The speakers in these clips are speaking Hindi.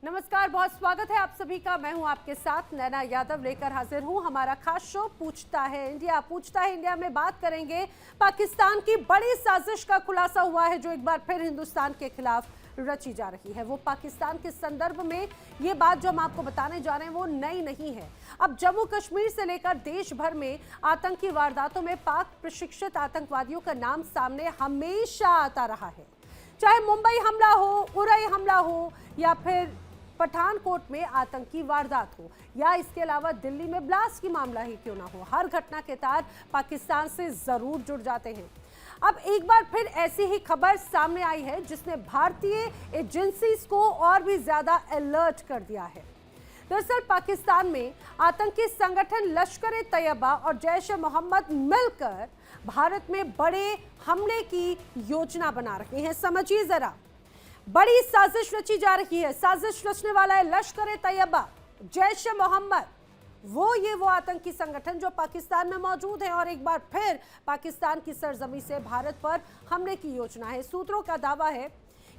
नमस्कार, बहुत स्वागत है आप सभी का। मैं हूं आपके साथ नैना यादव, लेकर हाजिर हूं हमारा खास शो पूछता है इंडिया। पूछता है इंडिया में बात करेंगे पाकिस्तान की बड़ी साजिश का खुलासा हुआ है जो एक बार फिर हिंदुस्तान के खिलाफ रची जा रही है। वो पाकिस्तान के संदर्भ में ये बात जो हम आपको बताने जा रहे हैं वो नई नहीं है। अब जम्मू कश्मीर से लेकर देश भर में आतंकी वारदातों में पाक प्रशिक्षित आतंकवादियों का नाम सामने हमेशा आता रहा है। चाहे मुंबई हमला हो, उरई हमला हो या फिर पठानकोट में आतंकी वारदात हो या इसके अलावा दिल्ली में ब्लास्ट की मामला ही क्यों ना हो, हर घटना के तार पाकिस्तान से जरूर जुड़ जाते हैं। अब एक बार फिर ऐसी ही खबर सामने आई है जिसने भारतीय एजेंसीज को और भी ज्यादा अलर्ट कर दिया है। दरअसल पाकिस्तान में आतंकी संगठन लश्कर ए तैयबा और जैश ए मोहम्मद मिलकर भारत में बड़े हमले की योजना बना रहे हैं। समझिए जरा, बड़ी साजिश रची जा रही है। साजिश रचने वाला है लश्कर ए तैयबा, जैश ए मोहम्मद, वो आतंकी संगठन जो पाकिस्तान में मौजूद है और एक बार फिर पाकिस्तान की सरजमी से भारत पर हमले की योजना है। सूत्रों का दावा है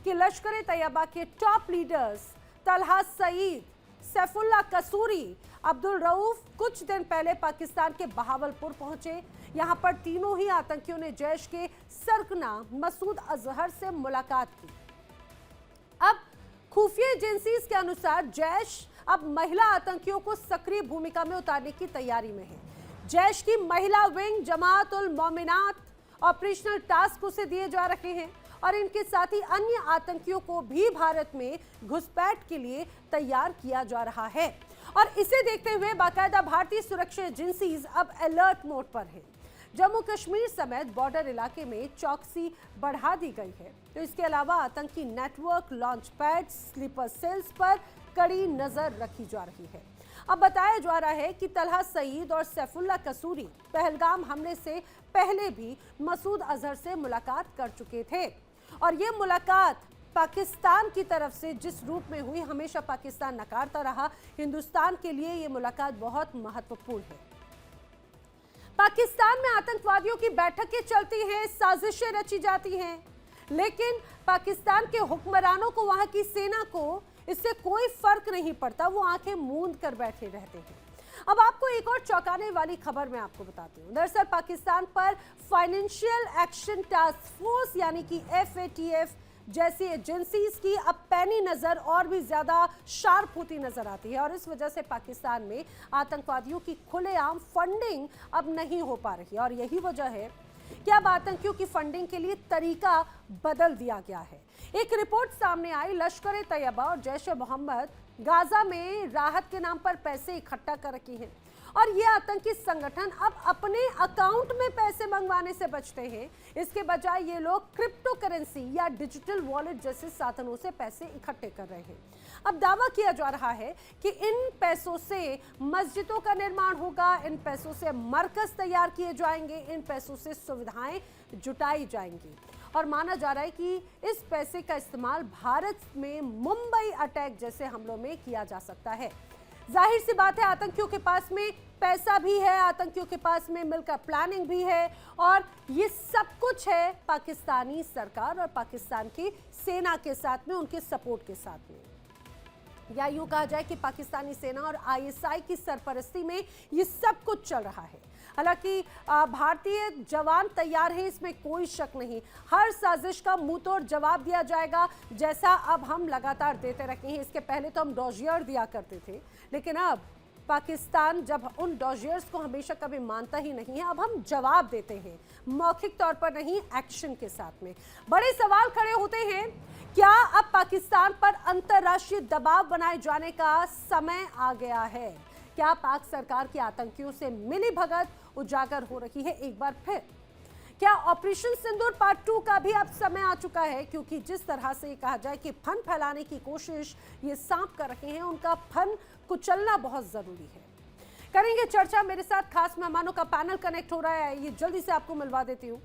कि लश्कर ए तैयबा के टॉप लीडर्स तलहा सईद, सैफुल्लाह कसूरी, अब्दुल रऊफ कुछ दिन पहले पाकिस्तान के बहावलपुर पहुंचे। यहां पर तीनों ही आतंकियों ने जैश के सरगना मसूद अजहर से मुलाकात की। अब खुफिया एजेंसीज के अनुसार जैश अब महिला आतंकियों को सक्रिय भूमिका में उतारने की तैयारी में है। जैश की महिला विंग जमात उल मोमिनात ऑपरेशनल टास्क उसे दिए जा रहे हैं और इनके साथ ही अन्य आतंकियों को भी भारत में घुसपैठ के लिए तैयार किया जा रहा है। और इसे देखते हुए बाकायदा भारतीय सुरक्षा एजेंसीज अब अलर्ट मोड पर है। जम्मू कश्मीर समेत बॉर्डर इलाके में चौकसी बढ़ा दी गई है। तो इसके अलावा आतंकी network, launch pad, sleeper cells पर कड़ी नजर रखी जा रही है। अब बताया जा रहा है कि तलहा सईद और सैफुल्लाह कसूरी पहलगाम हमले से पहले भी मसूद अजहर से मुलाकात कर चुके थे और ये मुलाकात पाकिस्तान की तरफ से जिस रूप में हुई, हमेशा पाकिस्तान नकारता रहा। हिंदुस्तान के लिए ये मुलाकात बहुत महत्वपूर्ण है। पाकिस्तान में आतंकवादियों की बैठकें चलती हैं, साजिशें रची जाती हैं, लेकिन पाकिस्तान के हुक्मरानों को, वहां की सेना को इससे कोई फर्क नहीं पड़ता। वो आंखें मूंद कर बैठे रहते हैं। अब आपको एक और चौंकाने वाली खबर मैं आपको बताती हूँ। दरअसल पाकिस्तान पर फाइनेंशियल एक्शन टास्क फोर्स यानी कि FATF जैसी एजेंसीज की अब पैनी नजर और भी ज्यादा शार्प होती नजर आती है और इस वजह से पाकिस्तान में आतंकवादियों की खुलेआम फंडिंग अब नहीं हो पा रही और यही वजह है कि अब आतंकियों की फंडिंग के लिए तरीका बदल दिया गया है। एक रिपोर्ट सामने आई, लश्कर ए तैयबा और जैश ए मोहम्मद गाजा में राहत के नाम पर पैसे इकट्ठा कर रखी हैं और ये आतंकी संगठन अब अपने अकाउंट में पैसे मंगवाने से बचते हैं। इसके बजाय ये लोग क्रिप्टो करेंसी या डिजिटल वॉलेट जैसे साधनों से पैसे इकट्ठे कर रहे हैं। अब दावा किया जा रहा है कि इन पैसों से मस्जिदों का निर्माण होगा, इन पैसों से मरकज तैयार किए जाएंगे, इन पैसों से सुविधाएं जुटाई जाएंगी और माना जा रहा है कि इस पैसे का इस्तेमाल भारत में मुंबई अटैक जैसे हमलों में किया जा सकता है। जाहिर सी बात है, आतंकियों के पास में पैसा भी है, आतंकियों के पास में मिलकर प्लानिंग भी है और ये सब कुछ है पाकिस्तानी सरकार और पाकिस्तान की सेना के साथ में, उनके सपोर्ट के साथ में, या यूं कहा जाए कि पाकिस्तानी सेना और ISI की सरपरस्ती में ये सब कुछ चल रहा है। हालांकि भारतीय जवान तैयार है, इसमें कोई शक नहीं। हर साजिश का मुंह तोड़ जवाब दिया जाएगा, जैसा अब हम लगातार देते रहे हैं। इसके पहले तो हम डॉजियर दिया करते थे, लेकिन अब पाकिस्तान जब उन डॉजियर्स को हमेशा कभी मानता ही नहीं है, अब हम जवाब देते हैं, मौखिक तौर पर नहीं, एक्शन के साथ में। बड़े सवाल खड़े होते हैं, क्या अब पाकिस्तान पर अंतर्राष्ट्रीय दबाव बनाए जाने का समय आ गया है? क्या पाक सरकार की आतंकियों से मिली भगत उजागर हो रही है एक बार फिर? क्या ऑपरेशन सिंदूर पार्ट 2 का भी अब समय आ चुका है? क्योंकि जिस तरह से कहा जाए कि फन फैलाने की कोशिश ये सांप कर रहे हैं, उनका फन कुचलना बहुत जरूरी है। करेंगे चर्चा, मेरे साथ खास मेहमानों का पैनल कनेक्ट हो रहा है, ये जल्दी से आपको मिलवा देती हूँ।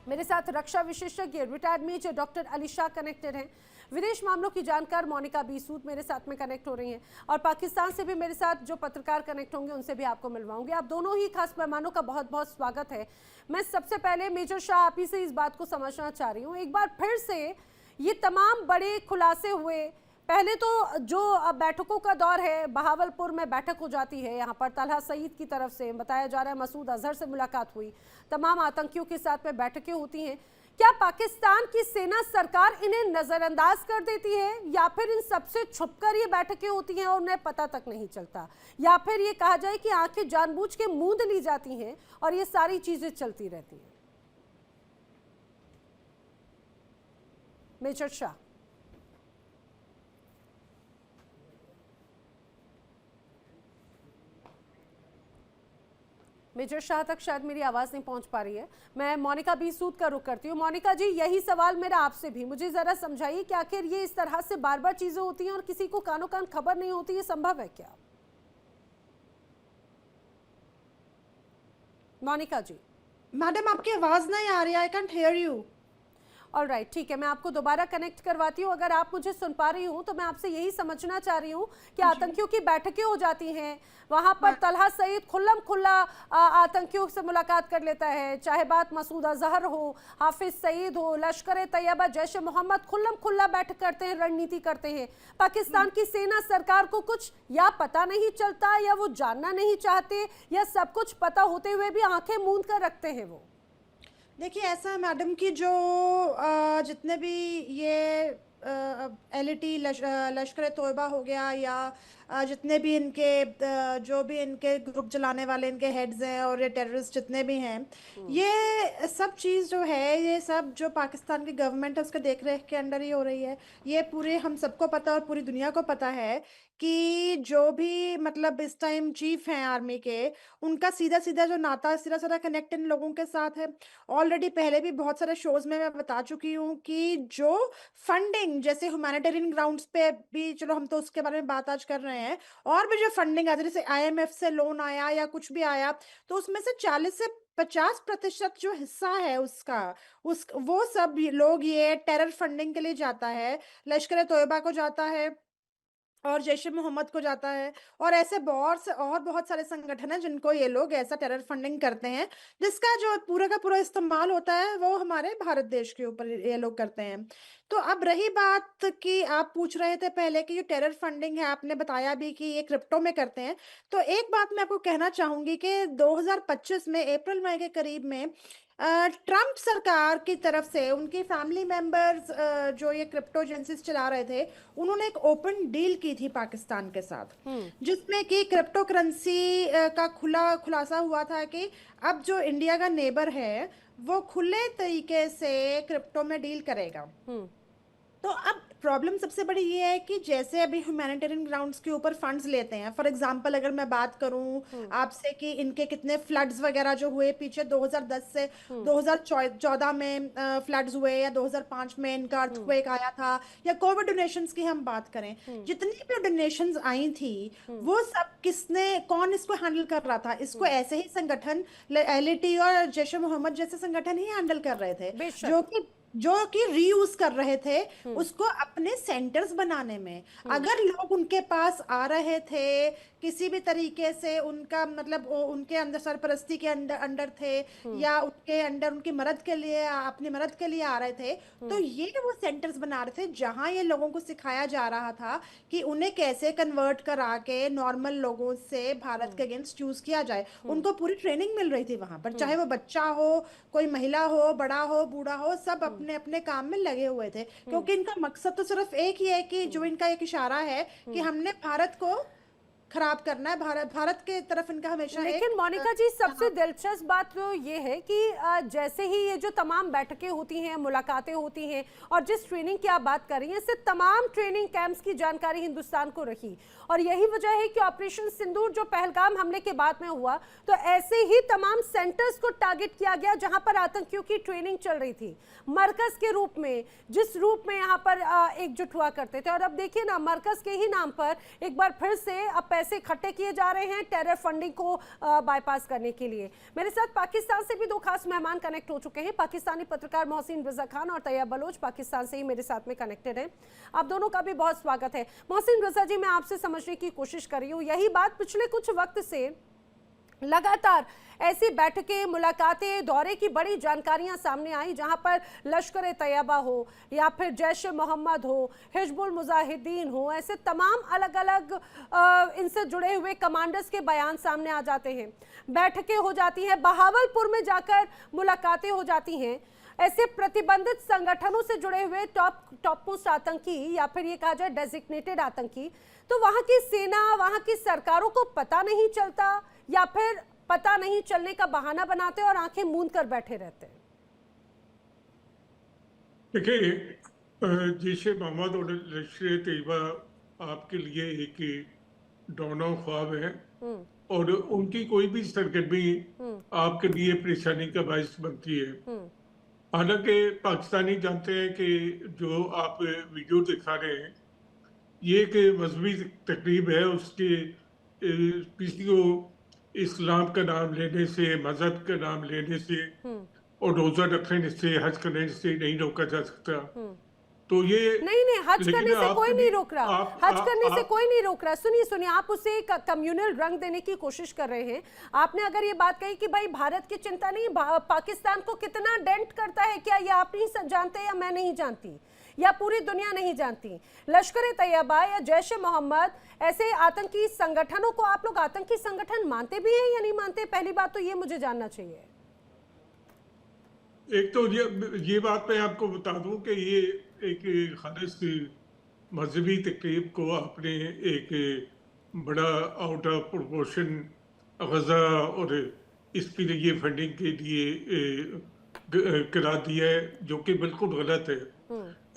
मेरे साथ रक्षा विशेषज्ञ retired major doctor Ali Shah connected हैं, विदेश मामलों की जानकार मोनिका बी सूद मेरे साथ में कनेक्ट हो रही हैं और पाकिस्तान से भी मेरे साथ जो पत्रकार कनेक्ट होंगे उनसे भी आपको मिलवाऊंगी। आप दोनों ही खास मेहमानों का बहुत बहुत स्वागत है। मैं सबसे पहले मेजर शाह आप ही से इस बात को समझना चाह रही हूँ, एक बार फिर से ये तमाम बड़े खुलासे हुए पहले तो जो अब बैठकों का दौर है, बहावलपुर में बैठक हो जाती है, यहाँ पर तलहा सईद की तरफ से बताया जा रहा है मसूद अजहर से मुलाकात हुई, तमाम आतंकियों के साथ में बैठकें होती हैं। क्या पाकिस्तान की सेना सरकार इन्हें नजरअंदाज कर देती है, या फिर इन सबसे छुपकर ये बैठकें होती हैं और उन्हें पता तक नहीं चलता, या फिर ये कहा जाए कि आंखें जानबूझ के मूंद ली जाती हैं और ये सारी चीजें चलती रहती हैं? मेजर शाह। मेजर शाह तक शायद मेरी आवाज नहीं पहुंच पा रही है। मैं मोनिका बी सूद का रुख करती हूँ। मोनिका जी, यही सवाल मेरा आपसे भी, मुझे जरा समझाइए कि आखिर ये इस तरह से बार बार चीजें होती हैं और किसी को कानो कान खबर नहीं होती, ये संभव है क्या? मोनिका जी। मैडम, आपकी आवाज नहीं आ रही, I can't here you. Alright, ठीक है, मैं आपको दोबारा कनेक्ट करवाती हूँ। अगर आप मुझे सुन पा रही हूँ तो मैं आपसे यही समझना चाह रही हूँ कि आतंकियों की बैठकें हो जाती हैं, वहां पर तलहा सईद खुल्लम खुल्ला आतंकियों से मुलाकात कर लेता है, चाहे बात मसूद अजहर हो, हाफिज सईद हो, लश्कर तैयबा, जैश मोहम्मद, खुल्लम खुल्ला बैठक करते हैं, रणनीति करते हैं। पाकिस्तान की सेना सरकार को कुछ या पता नहीं चलता, या वो जानना नहीं चाहते, या सब कुछ पता होते हुए भी आंखें मूंद कर रखते हैं वो? देखिए, ऐसा है मैडम कि जो जितने भी ये एलईटी लश्कर तोयबा हो गया, या जितने भी इनके जो भी इनके ग्रुप चलाने वाले इनके हेड्स हैं और ये टेररिस्ट जितने भी हैं, ये सब चीज़ जो है, ये सब जो पाकिस्तान की गवर्नमेंट है उसके देख रेख के अंडर ही हो रही है। ये पूरे हम सबको पता और पूरी दुनिया को पता है कि जो भी मतलब इस टाइम चीफ हैं आर्मी के, उनका सीधा सीधा जो नाता, सीधा सीधा कनेक्ट इन लोगों के साथ है। ऑलरेडी पहले भी बहुत सारे शोज में मैं बता चुकी हूँ कि जो फंडिंग, जैसे ह्यूमैनिटेरियन ग्राउंड्स पे भी, चलो हम तो उसके बारे में बात आज कर रहे हैं, और भी जो फंडिंग आती है, जैसे आईएमएफ से लोन आया या कुछ भी आया, तो उसमें से 40 से 50% जो हिस्सा है उसका, वो सब लोग ये टेरर फंडिंग के लिए जाता है, लश्कर तोयबा को जाता है और जैश-ए मोहम्मद को जाता है, और ऐसे बहुत सारे संगठन हैं जिनको ये लोग ऐसा टेरर फंडिंग करते हैं, जिसका जो पूरा का पूरा इस्तेमाल होता है वो हमारे भारत देश के ऊपर ये लोग करते हैं। तो अब रही बात कि आप पूछ रहे थे पहले कि जो टेरर फंडिंग है, आपने बताया भी कि ये क्रिप्टो में करते हैं। तो एक बात मैं आपको कहना चाहूंगी कि 2025 में अप्रैल मई के करीब में ट्रंप सरकार की तरफ से उनकी फैमिली मेंबर्स जो ये क्रिप्टो एजेंसीज चला रहे थे, उन्होंने एक ओपन डील की थी पाकिस्तान के साथ, जिसमें कि क्रिप्टो करेंसी का खुलासा हुआ था कि अब जो इंडिया का नेबर है वो खुले तरीके से क्रिप्टो में डील करेगा। तो अब प्रॉब्लम सबसे बड़ी ये है कि जैसे अभी ह्यूमैनिटेरियन ग्राउंड्स के ऊपर फंड्स लेते हैं, फॉर एग्जांपल अगर मैं बात करूं आपसे कि इनके कितने फ्लड्स वगैरह जो हुए पीछे 2010 से 2014 में फ्लड्स हुए, या 2005 में इनका अर्थक्वेक आया था, या कोविड डोनेशंस की हम बात करें, जितनी भी डोनेशंस आई थी वो सब कौन इसको हैंडल कर रहा था? इसको ऐसे ही संगठन एलईटी और जैश ए मोहम्मद जैसे संगठन ही हैंडल कर रहे थे, जो कि रीयूज कर रहे थे उसको अपने सेंटर्स बनाने में। अगर लोग उनके पास आ रहे थे किसी भी तरीके से, उनका मतलब उनके अंदर सरपरस्ती के अंडर थे, या उनके अंडर उनकी मदद के लिए, अपनी मदद के लिए आ रहे थे, तो ये वो सेंटर्स बना रहे थे जहां ये लोगों को सिखाया जा रहा था कि उन्हें कैसे कन्वर्ट करा के नॉर्मल लोगों से भारत के अगेंस्ट यूज किया जाए। उनको पूरी ट्रेनिंग मिल रही थी वहां पर, चाहे वो बच्चा हो, कोई महिला हो, बड़ा हो, बूढ़ा हो, सब अपने अपने काम में लगे हुए थे, क्योंकि इनका मकसद तो सिर्फ एक ही है कि जो इनका एक इशारा है कि हमने भारत को खराब करना है, भारत के तरफ इनका हमेशा। लेकिन मोनिका जी, सबसे दिलचस्प बात तो ये है कि जैसे ही ये जो तमाम बैठकें होती हैं, मुलाकातें होती हैं, और जिस ट्रेनिंग की आप बात कर रही हैं, इससे तमाम ट्रेनिंग कैंप्स की जानकारी हिंदुस्तान को रही, और यही वजह है कि ऑपरेशन सिंदूर जो पहलगाम हमले के बाद में हुआ, तो ऐसे ही तमाम सेंटर्स को टारगेट किया गया जहां पर आतंकियों की ट्रेनिंग चल रही थी, मरकज के रूप में, जिस रूप में यहाँ पर एकजुट हुआ करते थे। और अब देखिए ना, मरकज के ही नाम पर एक बार फिर से अब पैसे इकट्ठे किए जा रहे हैं टेरर फंडिंग को बाईपास करने के लिए। मेरे साथ पाकिस्तान से भी दो खास मेहमान कनेक्ट हो चुके हैं, पाकिस्तानी पत्रकार मोहसिन रजा खान और तैयब बलोच पाकिस्तान से ही मेरे साथ में कनेक्टेड हैं। आप दोनों का भी बहुत स्वागत है। मोहसिन रजा जी, मैं आपसे समझने की कोशिश कर रही हूँ, यही बात पिछले कुछ वक्त से लगातार ऐसी बैठकें, मुलाकातें, दौरे की बड़ी जानकारियां सामने आई, जहां पर लश्कर तैयबा हो या फिर जैश ए मोहम्मद हो, हिजबुल मुजाहिदीन हो, ऐसे तमाम अलग अलग इनसे जुड़े हुए कमांडर्स के बयान सामने आ जाते हैं। बैठकें हो जाती हैं, बहावलपुर में जाकर मुलाकातें हो जाती हैं। ऐसे प्रतिबंधित संगठनों से जुड़े हुए टॉप मोस्ट आतंकी या फिर ये कहा जाए डेजिग्नेटेड आतंकी, तो वहां की सेना, वहां की सरकारों को पता नहीं चलता या फिर पता नहीं चलने का बहाना बनाते और आंखें मूंद कर बैठे रहते हैं। देखिए, जैश ए मोहम्मद और लश्कर तैयबा आपके लिए एक डौना ख्वाब है और उनकी कोई भी सरगर्मी आपके लिए परेशानी का बायस बनती है। हालांकि पाकिस्तानी जानते हैं कि जो आप वीडियो दिखा रहे हैं ये एक मजहबी तकरीब है, उसके किसी को इस्लाम का नाम लेने से, मजहब का नाम लेने से और रोजा रखने से, हज करने से नहीं रोका जा सकता। तो ये नहीं, हज करने से कोई नहीं रोक रहा, हज करने से कोई नहीं रोक रहा। सुनिए, आप उसे एक कम्युनल रंग देने की कोशिश कर रहे हैं। आपने अगर ये बात कही कि भाई भारत की चिंता नहीं, पाकिस्तान को कितना डेंट करता है, क्या ये आप नहीं जानते या मैं नहीं जानती या पूरी दुनिया नहीं जानती? लश्कर तैयबा या जैश ए मोहम्मद ऐसे आतंकी संगठनों को आप लोग आतंकी संगठन मानते भी हैं या नहीं मानते? पहली बात तो ये मुझे जानना चाहिए। एक तो ये बात मैं आपको बता दूं कि ये एक खालिस मजहबी तकरीब को आपने एक बड़ा आउट ऑफ प्रोपोर्शन गजा और इसके लिए फंडिंग के लिए करा दिया है, जो कि बिल्कुल गलत है।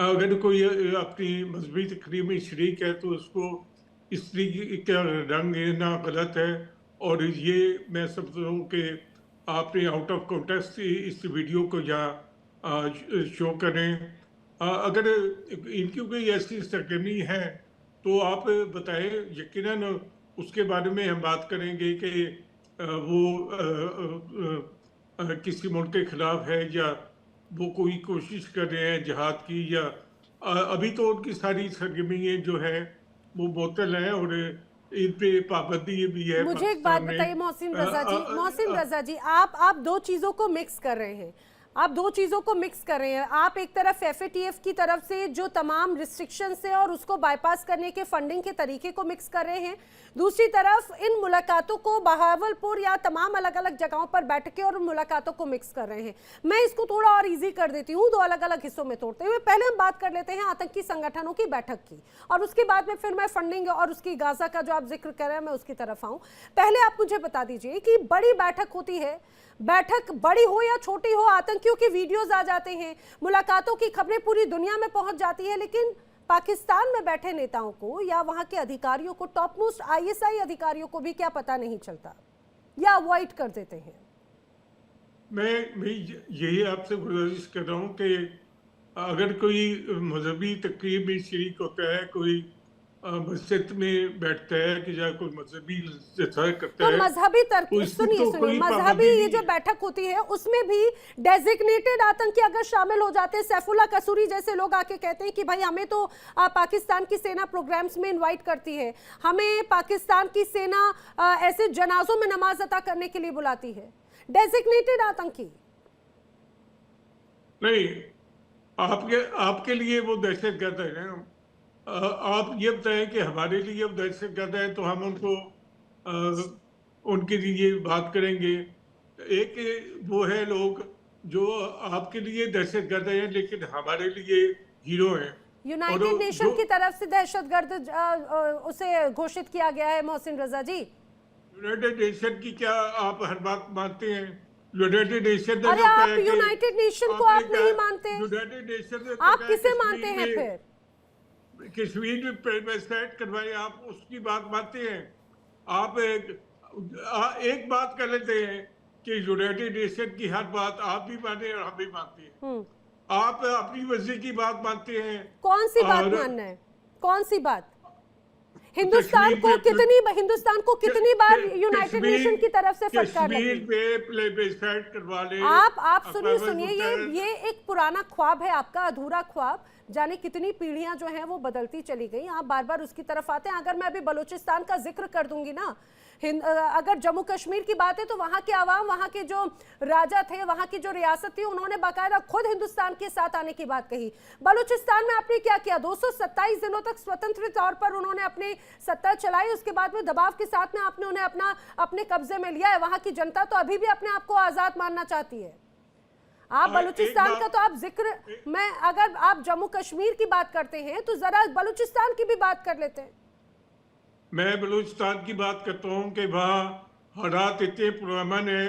अगर कोई अपनी मजहबी तकरीब में शरीक है तो उसको इस तरीके का रंग लेना गलत है। और ये मैं समझता हूँ कि आपने आउट ऑफ कॉन्टेक्स्ट इस वीडियो को यहाँ शो करें। अगर इनकी कोई ऐसी सरगर्मी है तो आप बताएं, यकीनन उसके बारे में हम बात करेंगे कि वो किसी मुल्क के खिलाफ है या वो कोई कोशिश कर रहे हैं जिहाद की, या अभी तो उनकी सारी सरगर्मियाँ जो है वो बोतल है और इन पे पाबंदी भी है। मुझे एक बात बताइए मोहसिन रजा जी, आप दो चीजों को मिक्स कर रहे हैं। आप एक तरफ एफएटीएफ की तरफ से जो तमाम रिस्ट्रिक्शंस है और उसको बाईपास करने के फंडिंग के तरीके को मिक्स कर रहे हैं, दूसरी तरफ इन मुलाकातों को बहावलपुर या तमाम अलग अलग जगहों पर बैठकें और मुलाकातों को मिक्स कर रहे हैं। मैं इसको थोड़ा और इजी कर देती हूँ, दो अलग अलग हिस्सों में तोड़ते हुए। पहले हम बात कर लेते हैं आतंकी संगठनों की बैठक की, और उसके बाद में फिर मैं फंडिंग और उसकी गाजा का जो आप जिक्र कर रहे हैं मैं उसकी तरफ आऊँ। पहले आप मुझे बता दीजिए कि बड़ी बैठक होती है, बैठक बड़ी हो या छोटी हो, आतंकियों के वीडियोस आ जाते हैं, मुलाकातों की खबरें पूरी दुनिया में पहुंच जाती है, लेकिन पाकिस्तान में बैठे नेताओं को या वहां के अधिकारियों को, टॉप मोस्ट आईएसआई अधिकारियों को भी क्या पता नहीं चलता या अवॉइड कर देते हैं? मैं यही आपसे गुजारिश कर रहा हूँ कि अगर कोई मजहबी तकरीब में शरीक होता है, कोई मस्जिद में बैठता है कि या कोई मजहबी करता है, मजहबी सुनिए, मजहबी ये जो बैठक होती है उसमें भी डेजिग्नेटेड आतंकी अगर शामिल हो जाते हैं, सैफुल्लाह कसूरी जैसे लोग आके कहते हैं कि भाई हमें तो पाकिस्तान की सेना प्रोग्राम्स में इनवाइट करती है, हमें पाकिस्तान की सेना ऐसे जनाजों में नमाज अता करने के लिए बुलाती है, डेजिग्नेटेड आतंकी नहीं, आपके लिए वो दहशतगर्द है। आप ये बताएं कि हमारे लिए वो दहशतगर्द है तो हम उनको उनके लिए बात करेंगे। एक वो है लोग जो आपके लिए दहशतगर्द है लेकिन हमारे लिए हीरो हैं। यूनाइटेड नेशन की तरफ से दहशतगर्द उसे घोषित किया गया है। मोहसिन रजा जी, यूनाइटेड नेशन की क्या आप हर बात मानते हैं? यूनाइटेड नेशन अरे आप यूनाइटेड नेशन को आप नहीं मानते, यूनाइटेड नेशन आप किसे मानते हैं? फिर कश्मीर में प्रेसिडेंट करवाए, आप उसकी बात मानते हैं? आप एक बात कर लेते हैं कि यूनाइटेड नेशन की हर बात आप भी माने और हम भी मानते हैं। आप अपनी मर्जी की बात मानते हैं। कौन सी बात मानना है? कौन सी बात? हिंदुस्तान को कितनी बार यूनाइटेड नेशन की तरफ से फटकार लगी? आप सुनिए, ये एक पुराना ख्वाब है आपका, अधूरा ख्वाब। जाने कितनी पीढ़ियां जो हैं वो बदलती चली गई। आप बार बार उसकी तरफ आते हैं। अगर मैं अभी बलूचिस्तान का जिक्र कर दूंगी ना, अगर जम्मू कश्मीर की बात है तो वहां के आवाम, वहां के जो राजा थे, वहां की जो रियासत थी, उन्होंने बाकायदा खुद हिंदुस्तान के साथ आने की बात कही। बलूचिस्तान में आपने क्या किया? 227 दिनों तक स्वतंत्र तौर पर उन्होंने अपनी सत्ता चलाई, उसके बाद में दबाव के साथ में आपने उन्हें अपने कब्जे में लिया है। वहां की जनता तो अभी भी अपने आप को आजाद मानना चाहती है। आप बलूचिस्तान का तो आप जिक्र, मैं अगर आप जम्मू कश्मीर की बात करते हैं तो जरा बलूचिस्तान की भी बात कर लेते हैं। मैं बलूचिस्तान की बात करता हूँ कि वहाँ हालात इतने पुरअमन है।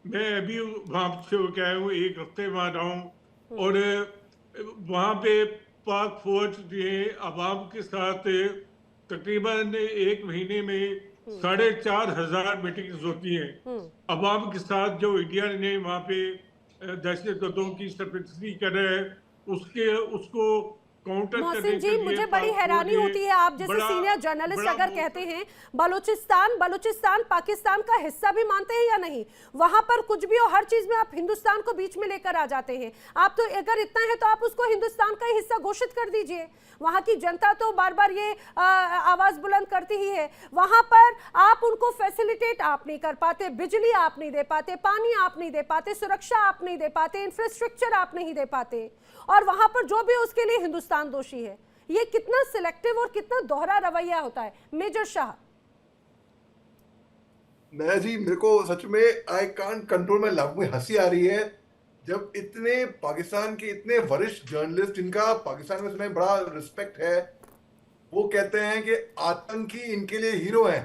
मैं अभी वहाँ से होकर आया हूँ, एक हफ्ते वहाँ रहा हूँ, और वहाँ पे पाक फौज ने अवाम के साथ तकरीबन एक महीने में 4,500 मीटिंग्स होती हैं अवाम के साथ। जो इंडिया ने वहाँ पे दहशतगर्दों की सरपरस्ती कर रहा है, उसको काउंटर करने मोहसिन जी, के लिए मुझे बड़ी हैरानी होती है, आप जैसे सीनियर जर्नलिस्ट अगर कहते हैं बलूचिस्तान पाकिस्तान का हिस्सा भी मानते हैं या नहीं? वहां पर कुछ भी हो, हर चीज में आप हिंदुस्तान को बीच में लेकर आ जाते हैं। आप तो अगर इतना है तो आप उसको हिंदुस्तान का ही हिस्सा घोषित कर दीजिए। वहां की जनता तो बार बार ये आवाज बुलंद करती ही है। वहां पर आप उनको फैसिलिटेट आप नहीं कर पाते, बिजली आप नहीं दे पाते, पानी आप नहीं दे पाते, सुरक्षा आप नहीं दे पाते, इंफ्रास्ट्रक्चर आप नहीं दे पाते, और वहां पर जो भी उसके लिए हिंदुस्तान दोषी है। ये कितना सिलेक्टिव और कितना दोहरा रवैया होता है। मेजर शाह। नया जी, मेरे को सच में I can't control my love में हंसी आ रही है जब इतने पाकिस्तान के इतने वरिष्ठ जर्नलिस्ट, जिनका पाकिस्तान में सुना बड़ा रिस्पेक्ट है, वो कहते हैं कि आतंकी इनके लिए हीरो हैं।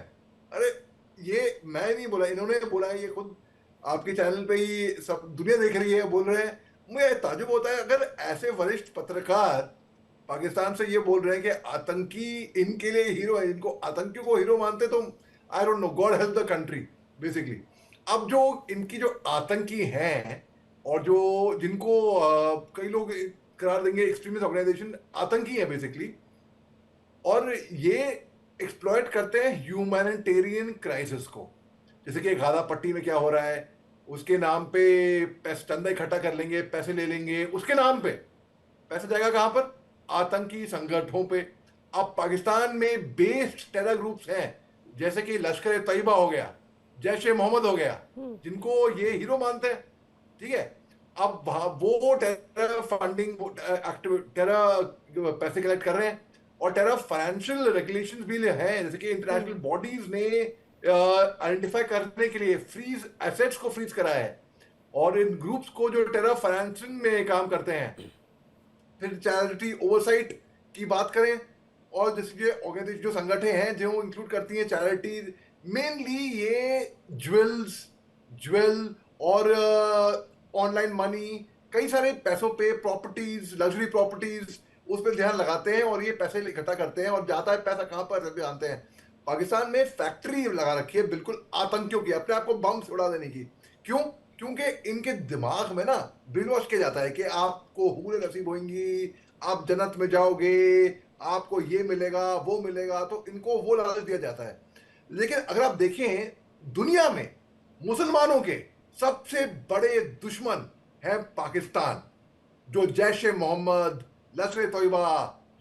अरे ये मैं नहीं बोला, इन्होंने बोला है, ये खुद आपके चैनल पे ही सब दुनिया देख रही है, बोल रहे हैं। मुझे ताजुब होता है अगर ऐसे वरिष्ठ पत्रकार पाकिस्तान से ये बोल रहे हैं कि आतंकी इनके लिए हीरो है, इनको आतंकियों को हीरो मानते, तो I don't know, God help the country basically. अब जो इनकी जो आतंकी हैं और जो जिनको कई लोग करार देंगे एक्सट्रीमिस्ट ऑर्गेनाइजेशन, आतंकी है बेसिकली, और ये एक्सप्लॉइट करते हैं ह्यूमैनिटेरियन क्राइसिस को। जैसे कि गाजा पट्टी में क्या हो रहा है, उसके नाम पे पैसे चंदा इकट्ठा कर लेंगे, पैसे ले लेंगे, उसके नाम पे पैसा जाएगा कहां पर? आतंकी संगठनों पे। अब पाकिस्तान में बेस्ड टेरर ग्रुप्स हैं, जैसे कि लश्कर ए तैयबा हो गया, जैश ए मोहम्मद हो गया, जिनको ये हीरो मानते हैं, ठीक है। अब वो टेरर फंडिंग, टेरर पैसे कलेक्ट कर रहे हैं, और टेरर फाइनेंशियल रेगुलेशंस भी हैं, जैसे कि इंटरनेशनल बॉडीज ने आइडेंटिफाई करने के लिए फ्रीज एसेट्स को फ्रीज करा है, और इन ग्रुप्स को जो टेरर फाइनेंसिंग में काम करते हैं। फिर चैरिटी ओवरसाइट की बात करें, और जैसे ऑर्गेनाइजेशन जो संगठन हैं जो इंक्लूड करती हैं चैरिटी, मेनली ये ज्वेल और ऑनलाइन मनी, कई सारे पैसों पे, प्रॉपर्टीज, लग्जरी प्रॉपर्टीज, उस पर ध्यान लगाते हैं, और ये पैसे इकट्ठा करते हैं। और जाता है पैसा कहां पर जानते हैं? पाकिस्तान में फैक्ट्री लगा रखी है बिल्कुल आतंकियों की, अपने आप को बम से उड़ा देने की। क्यों? क्योंकि इनके दिमाग में ना ब्रेन वॉश किया जाता है कि आपको हूरें नसीब होंगी, आप जन्नत में जाओगे, आपको ये मिलेगा, वो मिलेगा, तो इनको वो लालच दिया जाता है। लेकिन अगर आप देखें, दुनिया में मुसलमानों के सबसे बड़े दुश्मन है पाकिस्तान। जो जैश ए मोहम्मद, लश्कर ए तैयबा,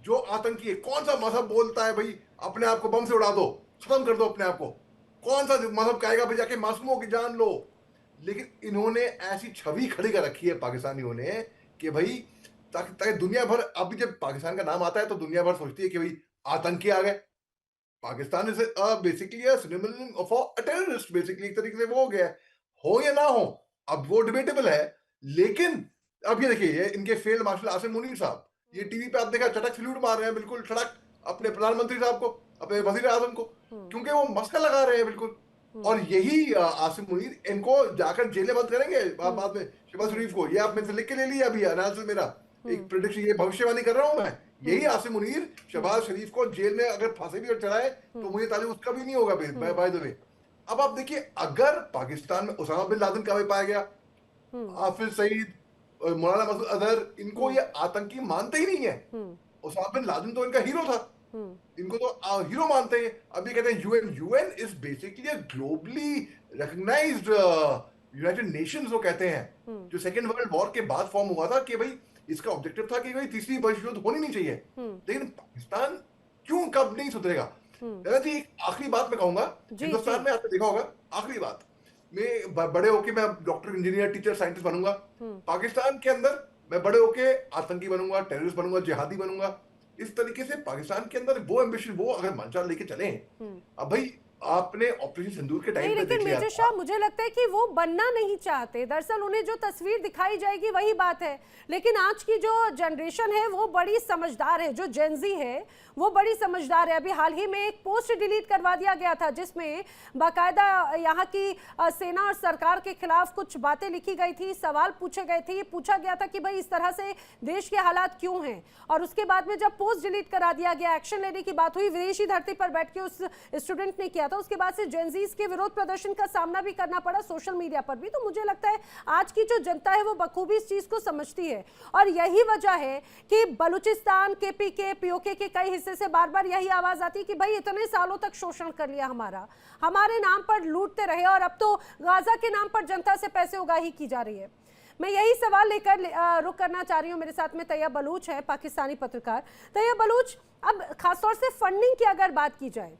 जो आतंकी है, कौन सा मजहब बोलता है भाई अपने आप को बम से उड़ा दो, खत्म कर दो अपने आप को? कौन सा मजहब कहेगा भाई जाके मासूमों की जान लो? लेकिन इन्होंने ऐसी छवि खड़ी कर रखी है पाकिस्तानियों ने कि भाई ताकि दुनिया भर, अभी जब पाकिस्तान का नाम आता है तो दुनिया भर सोचती है कि भाई आतंकी आ गए। Pakistan is basically a synonym of a terrorist, basically एक तरीके से वो हो गया है। हो या ना हो, अब वो डिबेटेबल है। लेकिन अब ये देखिए, ये इनके फील्ड मार्शल आसिम मुनीर साहब, ये टीवी पे आप देखा चटक सल्यूट मार रहे हैं, बिल्कुल सड़क अपने प्रधानमंत्री साहब को, अपने वजीर आजम को, क्योंकि वो मस्का लगा रहे हैं बिल्कुल। और यही आसिम मुनीर इनको जाकर जेल में बंद करेंगे बाद में, शहबाज शरीफ को। ये आप मेरे से लिख के ले लिया अभी एनालिसिस, मेरा एक प्रेडिक्शन, ये भविष्यवाणी कर रहा हूं मैं। यही आसिम मुनीर शहबाज शरीफ को जेल में अगर फांसी भी चढ़ाए तो मुझे ताल्लुक उसका भी नहीं होगा बाय द वे। अब आप देखिए, अगर पाकिस्तान में उसामा बिन लादेन का भी पाया गया, हाफिज सईद, मौलाना मसूद अजहर, इनको ये आतंकी मानते ही नहीं है। उसामा बिन लादेन तो इनका हीरो था, इनको तो हीरो मानते हैं। अभी कहते हैं UN is basically a globally recognised United Nations, वो कहते हैं, जो सेकेंड वर्ल्ड वॉर के बाद फॉर्म हुआ था, कि भाई इसका ऑब्जेक्टिव था कि भाई तीसरी विश्व युद्ध होनी नहीं चाहिए, लेकिन पाकिस्तान क्यों कब नहीं सुधरेगा। दादा जी एक आखिरी बात मैं कहूंगा, हिंदुस्तान में आपने देखा होगा, आखिरी बात, मैं बड़े होके मैं डॉक्टर, इंजीनियर, टीचर, साइंटिस्ट बनूंगा, पाकिस्तान के अंदर मैं बड़े होके आतंकी बनूंगा, टेररिस्ट बनूंगा, जिहादी बनूंगा। इस तरीके से पाकिस्तान के अंदर वो एम्बिशन, वो अगर मंशा लेके चले, अब भाई आपने ऑपरेशन सिंदूर के टाइम पे देख लेकिन लिया मेजर शाह मुझे लगता है कि वो बनना नहीं चाहते, दरअसल उन्हें जो तस्वीर दिखाई जाएगी वही बात है। लेकिन आज की जो जनरेशन है वो बड़ी समझदार है, जो जेनजी है वो बड़ी समझदार है। अभी हाल ही में एक पोस्ट डिलीट करवा दिया गया था जिसमें बाकायदा यहाँ की सेना और सरकार के खिलाफ कुछ बातें लिखी गई थी, सवाल पूछे गए थे, ये पूछा गया था कि भाई इस तरह से देश के हालात क्यों हैं। और उसके बाद में जब पोस्ट डिलीट करा दिया गया, एक्शन लेने की बात हुई, विदेशी धरती पर बैठ के उस स्टूडेंट ने किया था, उसके बाद से जेनजीज के विरोध प्रदर्शन का सामना भी करना पड़ा सोशल मीडिया पर भी। तो मुझे लगता है आज की जो जनता है वो बखूबी इस चीज को समझती है, और यही वजह है कि बलूचिस्तान, केपीके, पीओके के कई हिस्से से बार बार यही आवाज आती है कि भाई इतने सालों तक शोषण कर लिया हमारा, हमारे नाम पर लूटते रहे, और अब तो गाजा के नाम पर जनता से पैसे उगाही की जा रही है। मैं यही सवाल लेकर रुक करना चाह रही हूँ। मेरे साथ में तैयब बलूच है, पाकिस्तानी पत्रकार। तैयब बलूच, अब खासतौर से फंडिंग की अगर बात की जाए,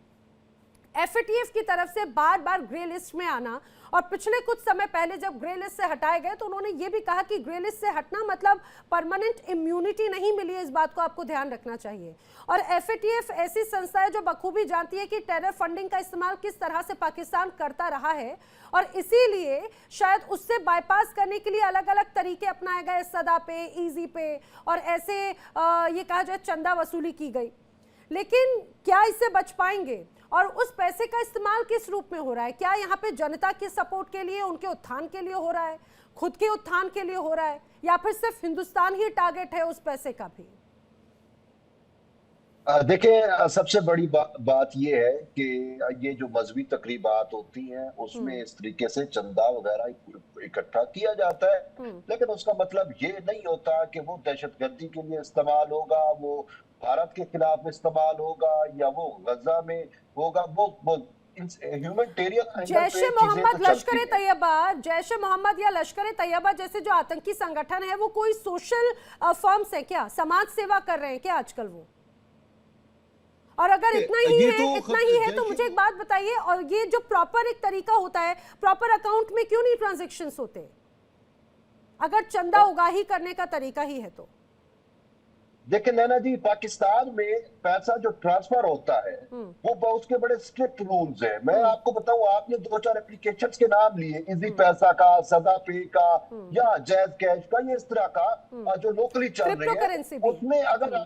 एफएटीएफ की तरफ से बार बार ग्रे लिस्ट में आना, और पिछले कुछ समय पहले जब ग्रे लिस्ट से हटाए गए तो उन्होंने ये भी कहा कि ग्रे लिस्ट से हटना मतलब परमानेंट इम्यूनिटी नहीं मिली है, इस बात को आपको ध्यान रखना चाहिए। और एफएटीएफ ऐसी संस्था है जो बखूबी जानती है कि टेरर फंडिंग का इस्तेमाल किस तरह से पाकिस्तान करता रहा है, और इसीलिए शायद उससे बाईपास करने के लिए अलग अलग तरीके अपनाए गए, सदा पे, इजी पे, और ऐसे ये कहा जाए चंदा वसूली की गई। लेकिन क्या इससे बच पाएंगे, और उस पैसे का इस्तेमाल किस रूप में हो रहा है? क्या यहाँ पे जनता के सपोर्ट के लिए, उनके उत्थान के लिए हो रहा है, खुद के उत्थान के लिए हो रहा है, या फिर सिर्फ हिंदुस्तान ही टारगेट है उस पैसे का भी? देखिए, सबसे बड़ी बात ये है कि ये जो मजहबी तकरीबात होती हैं उसमें इस तरीके से चंदा वगैरह इकट्ठा किया जाता है, लेकिन उसका मतलब ये नहीं होता कि वो दहशतगर्दी के लिए इस्तेमाल होगा, वो भारत के खिलाफ इस्तेमाल होगा, या वो गजा में होगा। वो ह्यूमैनिटेरियन जैशे मोहम्मद, लश्कर तैयबा, जैशे मोहम्मद या लश्कर तैयबा जैसे जो आतंकी संगठन है वो कोई सोशल फर्म्स है क्या, समाज सेवा कर रहे हैं क्या आजकल वो? और अगर इतना ही है तो मुझे एक बात बताइए, और ये जो प्रॉपर एक तरीका होता है, प्रॉपर अकाउंट में क्यों नहीं ट्रांजैक्शंस होते, अगर चंदा उगाही करने का तरीका ही है तो? देखिए नैना जी, पाकिस्तान में पैसा जो ट्रांसफर होता है वो उसके बड़े स्ट्रिक्ट रूल्स हैं। मैं आपको बताऊं, आपने 2-4 एप्लीकेशंस के नाम लिए, इजी पैसा का, सदा पे का, या जैज कैश का, ये इस तरह का जो लोकली चल रही है, उसमें अगर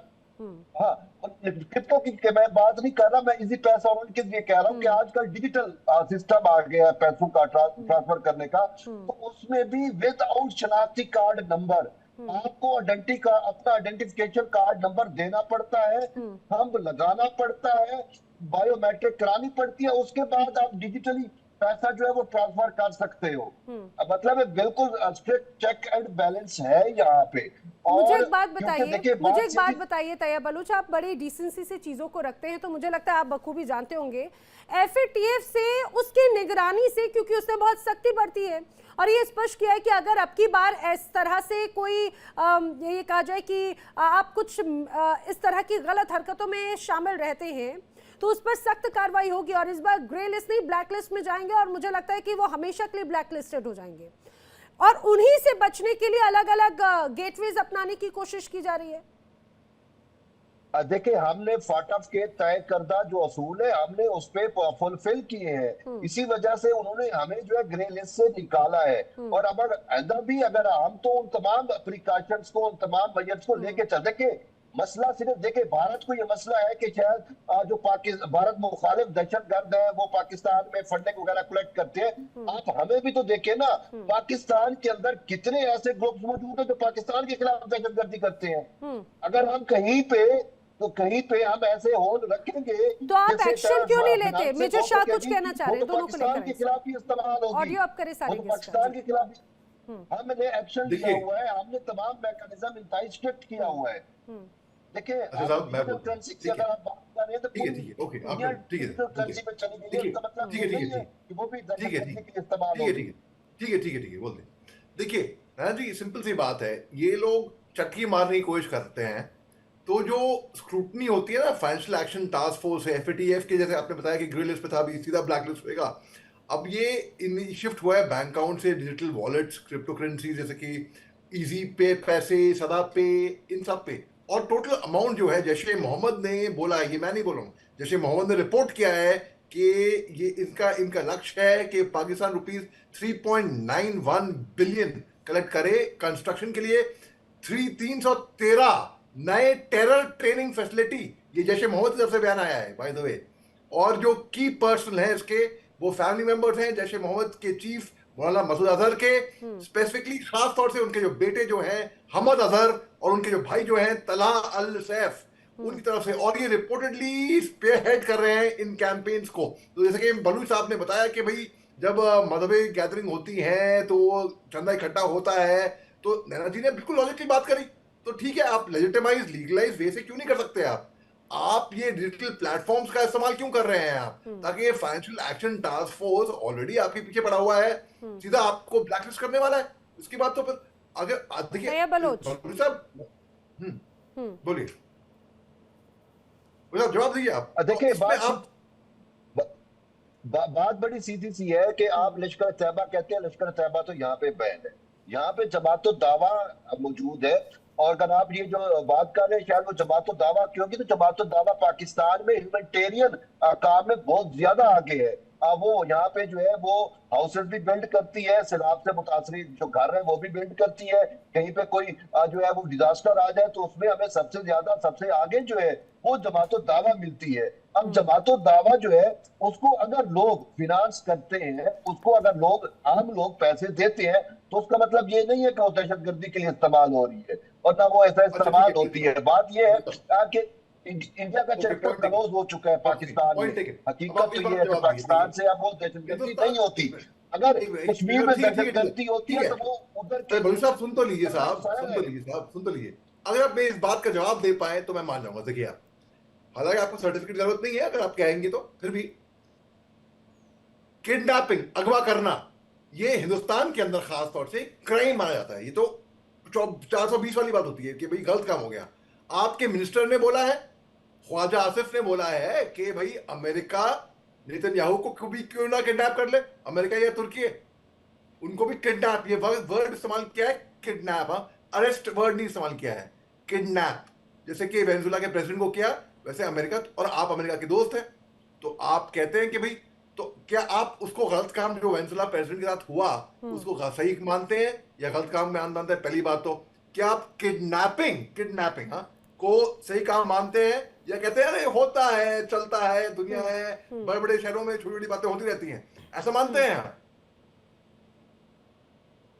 हाँ, क्रिप्टो की मैं बात नहीं कर रहा, मैं इजी पैसा और उनके लिए कह रहा हूँ कि आजकल डिजिटल सिस्टम आ गया है पैसों का ट्रांसफर करने का, तो उसमें भी विदाउट शनाख्ती कार्ड नंबर आपको अपना आइडेंटिफिकेशन कार्ड नंबर देना पड़ता है, थंब लगाना पड़ता है, बायोमेट्रिक करानी पड़ती है, उसके बाद आप डिजिटली पैसा जो है वो ट्रांसफर कर सकते हो। मतलब है बिल्कुल स्ट्रिक्ट चेक एंड बैलेंस है यहाँ पे। मुझे एक बात बताइए तैयब बलूच, आप बड़ी डिसेंसी से चीजों को रखते हैं तो मुझे लगता है आप बखूबी जानते होंगे एफएटीएफ से, उसकी निगरानी से, क्योंकि उसने बहुत सख्ती बरती है और ये स्पष्ट किया है कि अगर अब की बार इस तरह से कोई ये कहा जाए कि आप कुछ इस तरह की गलत हरकतों में शामिल रहते हैं तो उस पर सख्त कार्रवाई होगी, और इस बार ग्रे लिस्ट नहीं ब्लैक लिस्ट में जाएंगे, और मुझे लगता है कि वो हमेशा के लिए ब्लैक लिस्टेड हो जाएंगे, और उन्हीं से बचने के लिए अलग अलग गेटवेज अपनाने की कोशिश की जा रही है। देखिए, हमने फाटफ के तय करदा जो असूल है हमने उस पे फुलफिल किए हैं, इसी वजह से उन्होंने हमें जो है ग्रे लिस्ट से निकाला है। और अगर हम तो उन तमाम प्रिकॉशंस को, उन तमाम मेजर्स को लेके चल, देखिए मसला सिर्फ, देखिए भारत को ये मसला है कि शायद जो भारत मुखालिफ दहशतगर्द है वो पाकिस्तान में फंडिंग वगैरह कलेक्ट करते हैं। आप हमें भी तो देखें ना, पाकिस्तान के अंदर कितने ऐसे ग्रुप्स मौजूद हैं जो पाकिस्तान के खिलाफ दहशतगर्दी करते हैं। अगर हम कहीं पे हम ऐसे होल रखेंगे तो आप एक्शन क्यों नहीं लेते? मेजर शाह कुछ कहना चाह रहे हैं, दोनों को लेकर के खिलाफ ही इस्तेमाल होगी, ऑडियो आप करे सारे पाकिस्तान के खिलाफ हमने एक्शन लिया हुआ है, हमने तमाम मैकेनिज्म इंतहाई स्ट्रिक्ट किया हुआ है। देखिए करेंसी की अगर आप बात कर रहे हैं तो करेंसी पे चली गई है, इसका मतलब ये नहीं है कि वो भी दहशतगर्दी के इस्तेमाल होगी। ठीक है बोल दे। देखिए जी सिंपल सी बात है, ये लोग चटकी मारने की कोशिश करते हैं, तो जो स्क्रूटनी होती है ना, फाइनेंशियल एक्शन टास्क फोर्स है, FATF के, जैसे आपने बताया कि ग्रे लिस्ट पे था, अभी सीधा ब्लैक लिस्ट होएगा। अब ये इन शिफ्ट हुआ है बैंक अकाउंट से डिजिटल वॉलेट्स, क्रिप्टो करेंसी जैसे कि इजी पे, पैसे, सदा पे, इन सब पे। और टोटल अमाउंट जो है, जैश मोहम्मद ने बोला है, ये मैं नहीं बोल रहा हूँ, जैश मोहम्मद ने रिपोर्ट किया है कि ये इनका लक्ष्य है कि पाकिस्तान रुपीज 3.91 बिलियन कलेक्ट करे कंस्ट्रक्शन के लिए 313 नए टेरर ट्रेनिंग फैसिलिटी। ये जैश मोहम्मद की तरफ से बयान आया है बाय द वे। और जो की पर्सन है इसके, वो फैमिली मेंबर्स हैं जैश मोहम्मद के चीफ मौलाना मसूद अजहर के, स्पेसिफिकली खास तौर से उनके जो बेटे जो हैं हमद अजहर, और उनके जो भाई जो हैं तला अल सैफ, उनकी तरफ से। और ये रिपोर्टेडली स्पेयरहेड कर रहे हैं इन कैंपेन्स को। तो जैसे कि बलूच साहब ने बताया कि भाई जब मजहबी गैदरिंग होती है तो चंदा इकट्ठा होता है, तो नैना जी ने बिल्कुल लॉजिकली बात करी। तो ठीक है, आप लेजिटिमाइज लीगलाइज वे से क्यों नहीं कर सकते? आप ये डिजिटल प्लेटफॉर्म्स का इस्तेमाल क्यों कर रहे हैं आप, ताकि ये financial action task force already आपके पीछे पड़ा हुआ है, सीधा आपको ब्लैकलिस्ट करने वाला है। उसके बाद तो फिर अगर देखिए बलोच साहब, बोलिए जवाब दीजिए आप। देखिए, तो आप बात बड़ी सीधी सी है कि आप लश्कर तैयबा कहते हैं, लश्कर तैयबा तो यहाँ पे बैन है, यहाँ पे जमात दावा मौजूद है। और अगर आप ये जो बात कर रहे हैं शायद वो जमात दावा क्योंकि, तो जमात दावा पाकिस्तान में ह्यूमैनिटेरियन काम में बहुत ज्यादा आगे है। वो यहाँ पे जो है वो हाउसेस भी बिल्ड करती है, सैलाब से मुतासरी जो घर है वो भी बिल्ड करती है। कहीं पे कोई जो है वो डिजास्टर आ जाए तो उसमें हमें सबसे ज्यादा सबसे आगे जो है वो जमात दावा मिलती है। अब जमात दावा जो है उसको अगर लोग फिनांस करते हैं, उसको अगर लोग आम लोग पैसे देते हैं, तो उसका मतलब ये नहीं है कि वो दहशतगर्दी के लिए इस्तेमाल हो रही है, और ना वो ऐसा इस्तेमाल होती है। बात ये है कि इंडिया का चैप्टर क्लोज हो चुका है पाकिस्तान में। हकीकत तो ये है कि पाकिस्तान से अब वो दहशतगर्दी नहीं होती। अगर कश्मीर में दहशतगर्दी होती है तो वो उधर के। बलूच साहब सुन तो लीजिए साहब, सुन तो लीजिए। अगर आप इस बात का जवाब दे पाए तो मैं मान जाऊंगा। देखिए आप, हालांकि आपको सर्टिफिकेट जरूरत नहीं है, अगर आप कहेंगे तो, फिर भी किडनैपिंग, अगवा करना, ये हिंदुस्तान के अंदर खास तौर से क्राइम माना जाता है। ये तो 420 वाली बात होती है कि भाई गलत काम हो गया। आपके मिनिस्टर ने बोला है, ख्वाजा आसिफ ने बोला है कि भाई अमेरिका नेतन्याहू को भी क्यों ना किडनैप कर ले, अमेरिका या तुर्की, उनको भी किडनैप, ये वर्ड इस्तेमाल किया है, किडनैप। अरेस्ट वर्ड नहीं इस्तेमाल किया है, किडनैप। जैसे कि वेनेजुएला के प्रेसिडेंट को किया, वैसे अमेरिका, और आप अमेरिका के दोस्त हैं, तो आप कहते हैं कि भाई, तो क्या आप उसको गलत काम जो वेनेजुएला प्रेसिडेंट के साथ हुआ उसको सही मानते हैं या गलत काम में मानते हैं? पहली बात तो, क्या आप किडनैपिंग को सही काम मानते हैं, या कहते हैं अरे होता है, चलता है, दुनिया है, बड़े बड़े शहरों में छोटी छोटी बातें होती रहती हैं, ऐसा मानते हैं आप?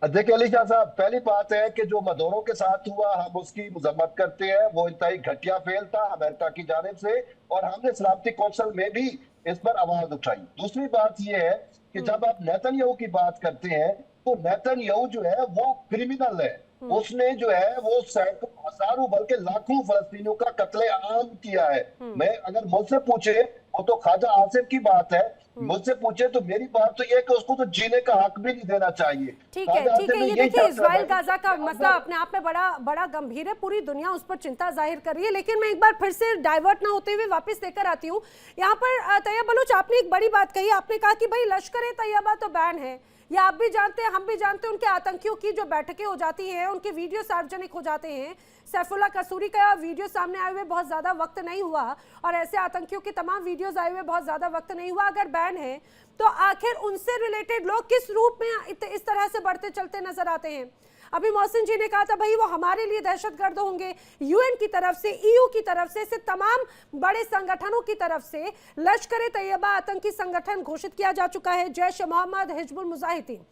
देखिए अली शाह साहब, पहली बात है कि जो मदोरों के साथ हुआ हम उसकी मजम्मत करते हैं, वो इंतहाई घटिया फेल था अमेरिका की जानिब से, और हमने सलामती कौंसिल में भी इस पर आवाज उठाई। दूसरी बात यह है कि जब आप नेतन्याहू की बात करते हैं तो नेतन्याहू जो है वो क्रिमिनल है। उसने जो है वो सैकड़ों हजारों बल्कि लाखों फलस्तीनियों का कत्लेआम किया है। मैं अगर मुझसे पूछे, वो तो ख्वाजा आसिफ की बात है, मुझसे पूछे तो मेरी बात तो ये है कि उसको तो जीने का हक भी नहीं देना चाहिए। ठीक है। ये देखिए, इजराइल गाजा का मसला अपने आप में बड़ा गंभीर है, पूरी दुनिया उस पर चिंता जाहिर कर रही है। लेकिन मैं एक बार फिर से डाइवर्ट ना होते हुए वापस लेकर आती हूँ। यहाँ पर तैयब बलूच, आपने एक बड़ी बात कही, आपने कहा कि भाई लश्कर ए तैयबा तो बैन है, ये आप भी जानते हैं, हम भी जानते हैं। उनके आतंकियों की जो बैठकें हो जाती हैं, उनके वीडियो सार्वजनिक हो जाते हैं। सैफुल्लाह कसूरी का वीडियो सामने आए हुए बहुत ज़्यादा वक्त नहीं हुआ, और ऐसे आतंकियों के तमाम वीडियोस आए हुए बहुत ज़्यादा वक्त नहीं हुआ। अगर बैन है तो आखिर उनसे रिलेटेड लोग किस रूप में इस तरह से बढ़ते चलते नजर आते हैं? अभी मोहसिन जी ने कहा था भाई वो हमारे लिए दहशतगर्द होंगे, यूएन की तरफ से, ईयू की तरफ से, ऐसे तमाम बड़े संगठनों की तरफ से लश्कर ए तैयबा आतंकी संगठन घोषित किया जा चुका है, जैश ए मोहम्मद, हिजबुल मुजाहिदीन।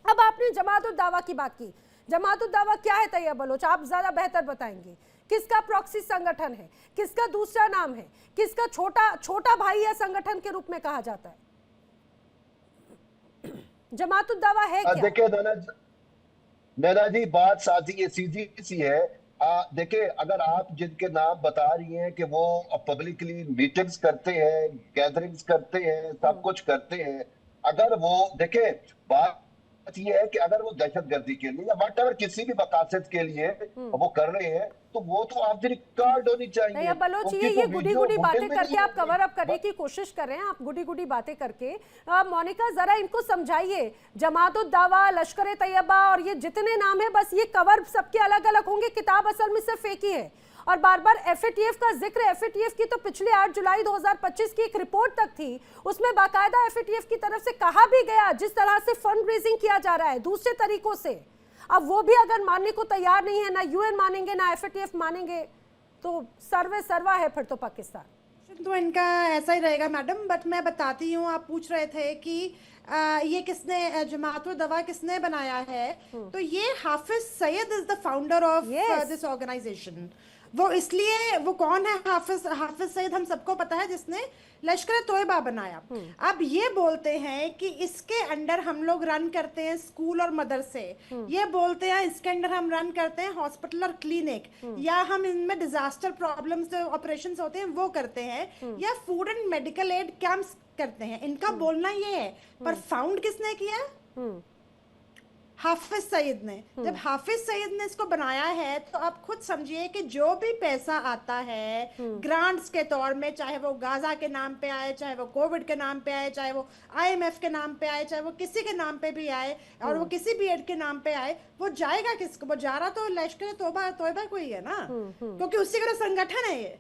अब आपने जमात उद दावा की बात की, जमात उद दावा क्या है तैयब बलोच, आप ज्यादा बेहतर बताएंगे। किसका प्रॉक्सी संगठन है, किसका दूसरा नाम है, किसका छोटा भाई या संगठन के रूप में कहा जाता है? जमात उद दावा है क्या? देखिए नैना जी, बात सीधी सी है। देखिए, अगर आप जिनके नाम बता रही हैं कि वो पब्लिकली मीटिंग्स करते हैं, गैदरिंग्स करते हैं, सब कुछ करते हैं, अगर वो देखिए बात बात ये है कि अगर वो दहशतगर्दी के लिए या वट एवर किसी भी मकासद के लिए वो कर रहे हैं तो वो तो ऑफ द रिकॉर्ड होनी चाहिए। नहीं, अब बलोच उनकी ये तो गुडी वीडियो गुडी होटल बातें में करके नहीं आप कवर अप करने है। की कोशिश कर रहे हैं, आप गुडी गुडी बातें करके। मोनिका जरा इनको समझाइए, जमात उद दावा, लश्कर तैयबा और ये जितने नाम है, बस ये कवर सबके अलग अलग होंगे, किताब असल में सिर्फ एक ही है। और बार बार एफएटीएफ का जिक्र, एफएटीएफ की तो पिछले 8 जुलाई 2025 की एक रिपोर्ट तक थी, उसमें बाकायदा एफएटीएफ की तरफ से कहा भी गया जिस तरह से फंड रेजिंग किया जा रहा है दूसरे तरीकों से, अब वो भी अगर मानने को तैयार नहीं है, ना यूएन मानेंगे ना एफएटीएफ मानेंगे, तो सर्वे सर्वा है फिर तो पाकिस्तान। तो इनका ऐसा ही रहेगा मैडम, बट मैं बताती हूँ, आप पूछ रहे थे कि ये किसने, जमात उद दवा किसने बनाया है, तो ये Hafiz Saeed is the founder of this organisation. वो इसलिए, वो कौन है हाफिज सईद, हम सबको पता है, जिसने लश्कर तोयबा बनाया। अब ये बोलते हैं कि इसके अंडर हम लोग रन करते हैं स्कूल और मदरसे, ये बोलते हैं इसके अंडर हम रन करते हैं हॉस्पिटल और क्लिनिक, या हम इनमें डिजास्टर प्रॉब्लम्स जो ऑपरेशंस होते हैं वो करते हैं, या food and medical aid camps करते हैं। इनका बोलना ये है, पर फाउंड किसने किया? हाफिज सईद ने। जब हाफिज सईद ने इसको बनाया है तो आप खुद समझिए कि जो भी पैसा आता है ग्रांट्स के तौर में, चाहे वो गाजा के नाम पे आए, चाहे वो कोविड के नाम पे आए, चाहे वो आईएमएफ के नाम पे आए, चाहे वो किसी के नाम पे भी आए, और वो किसी भी एड के नाम पे आए, वो जाएगा किसको? वो जा रहा तो लश्कर तोयबा को ही है ना, क्योंकि उसी का संगठन है ये,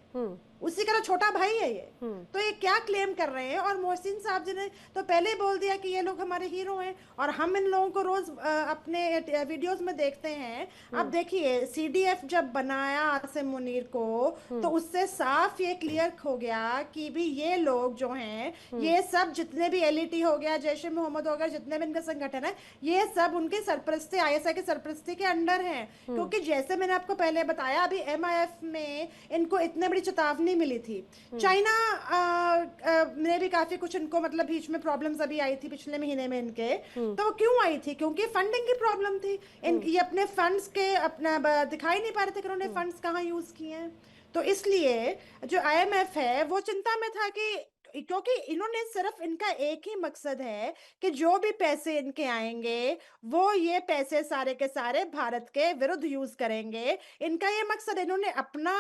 उसी का छोटा भाई है ये। तो ये क्या क्लेम कर रहे हैं? और मोहसिन साहब जी ने तो पहले ही बोल दिया कि ये लोग हमारे हीरो हैं, और हम इन लोगों को रोज अपने वीडियोस में देखते हैं। अब देखिए, सीडीएफ जब बनाया आसिम मुनीर को, तो उससे साफ ये क्लियर हो गया कि भी ये लोग जो हैं, ये सब जितने भी एलईटी हो गया, जैश ए मोहम्मद हो गया, जितने भी इनका संगठन है, ये सब उनके सरपरस्ती, आईएसआई के सरपरस्ती के अंडर हैं। क्योंकि जैसे मैंने आपको पहले बताया, अभी एमआईएफ में इनको इतने बड़ी चेतावनी मिली थी। चाइना ने भी काफी कुछ इनको, मतलब बीच में प्रॉब्लम्स अभी आई थी पिछले महीने में इनके, तो वो क्यों आई थी? क्योंकि फंडिंग की प्रॉब्लम थी। ये अपने फंड्स के अपना दिखाई नहीं पा रहे थे कि उन्होंने फंड्स कहाँ यूज किए हैं। तो इसलिए जो आईएमएफ है वो चिंता में था कि, क्योंकि इन्होंने सिर्फ, इनका एक ही मकसद है कि जो भी पैसे इनके आएंगे वो ये पैसे सारे के सारे भारत के विरुद्ध यूज करेंगे। इनका ये मकसद, इन्होंने अपना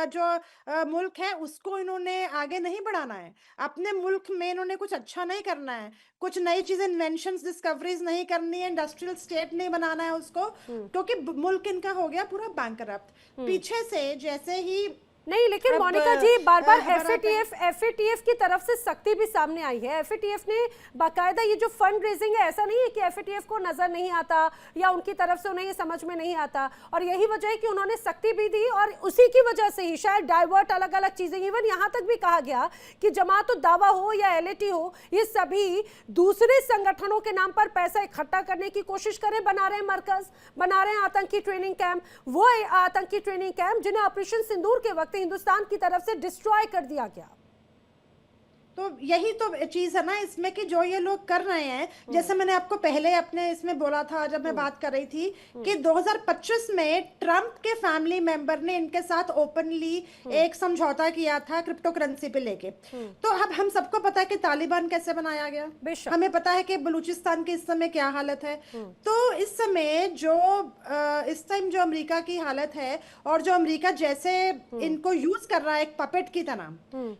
जो मुल्क है उसको इन्होंने आगे नहीं बढ़ाना है, अपने मुल्क में इन्होंने कुछ अच्छा नहीं करना है, कुछ नई चीजें, इन्वेंशंस, डिस्कवरीज नहीं करनी है, इंडस्ट्रियल स्टेट नहीं बनाना है उसको, क्योंकि मुल्क इनका हो गया पूरा बैंकरप्ट पीछे से। जैसे ही नहीं, लेकिन मोनिका जी बार बार एफएटीएफ की तरफ से सख्ती भी सामने आई है। एफएटीएफ ने बाकायदा ये जो फंड रेजिंग है, ऐसा नहीं है कि एफएटीएफ को नजर नहीं आता या उनकी तरफ से उन्हें ये समझ में नहीं आता, और यही वजह है कि उन्होंने सख्ती भी दी, और उसी की वजह से ही शायद डाइवर्ट अलग अलग चीजें, इवन यहाँ तक भी कहा गया कि जमात उद दावा हो या एलएटी हो, ये सभी दूसरे संगठनों के नाम पर पैसा इकट्ठा करने की कोशिश करें, बना रहे हैं मरकज, बना रहे हैं आतंकी ट्रेनिंग कैंप, वो आतंकी ट्रेनिंग कैंप जिन्हें ऑपरेशन सिंदूर के वक्त हिंदुस्तान की तरफ से डिस्ट्रॉय कर दिया गया। तो यही तो चीज है ना इसमें कि जो ये लोग कर रहे हैं, जैसे मैंने आपको पहले अपने इसमें बोला था जब मैं बात कर रही थी कि 2025 में ट्रंप के फैमिली मेंबर ने इनके साथ ओपनली एक समझौता किया था क्रिप्टो करेंसी पे लेके। तो अब हम सबको पता है कि तालिबान कैसे बनाया गया, हमें पता है कि बलूचिस्तान की इस समय क्या हालत है। तो इस समय जो इस टाइम जो अमेरिका की हालत है, और जो अमेरिका जैसे इनको यूज कर रहा है एक पपेट की तरह,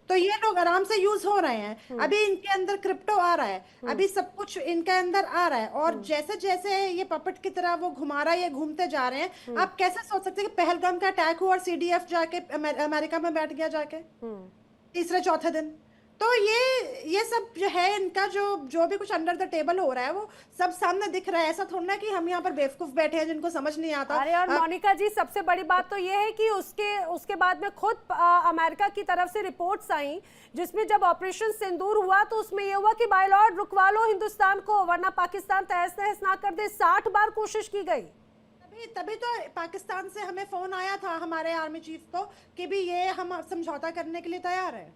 तो ये लोग आराम से यूज हो रहे हैं। अभी इनके अंदर क्रिप्टो आ रहा है, अभी सब कुछ इनके अंदर आ रहा है, और जैसे जैसे ये पपेट की तरह वो घुमा रहा है, ये घूमते जा रहे हैं। आप कैसे सोच सकते हैं कि पहलगाम का अटैक हुआ और सीडीएफ जाके अमेरिका में बैठ गया जाके तीसरे चौथे दिन? तो ये सब जो है इनका जो भी कुछ अंडर द टेबल हो रहा है वो सब सामने दिख रहा है। ऐसा थोड़ा ना कि हम यहाँ पर बेवकूफ बैठे हैं जिनको समझ नहीं आता। अरे और मोनिका जी, सबसे बड़ी बात तो ये है कि उसके बाद में खुद अमेरिका की तरफ से रिपोर्ट्स आई, जिसमें जब ऑपरेशन सिंदूर हुआ तो उसमें ये हुआ कि बाय लॉर्ड रुकवा लो हिंदुस्तान को, वरना पाकिस्तान तहस नहस ना कर दे। 60 बार कोशिश की गई। तभी तो पाकिस्तान से हमें फोन आया था हमारे आर्मी चीफ को कि भी ये हम समझौता करने के लिए तैयार है।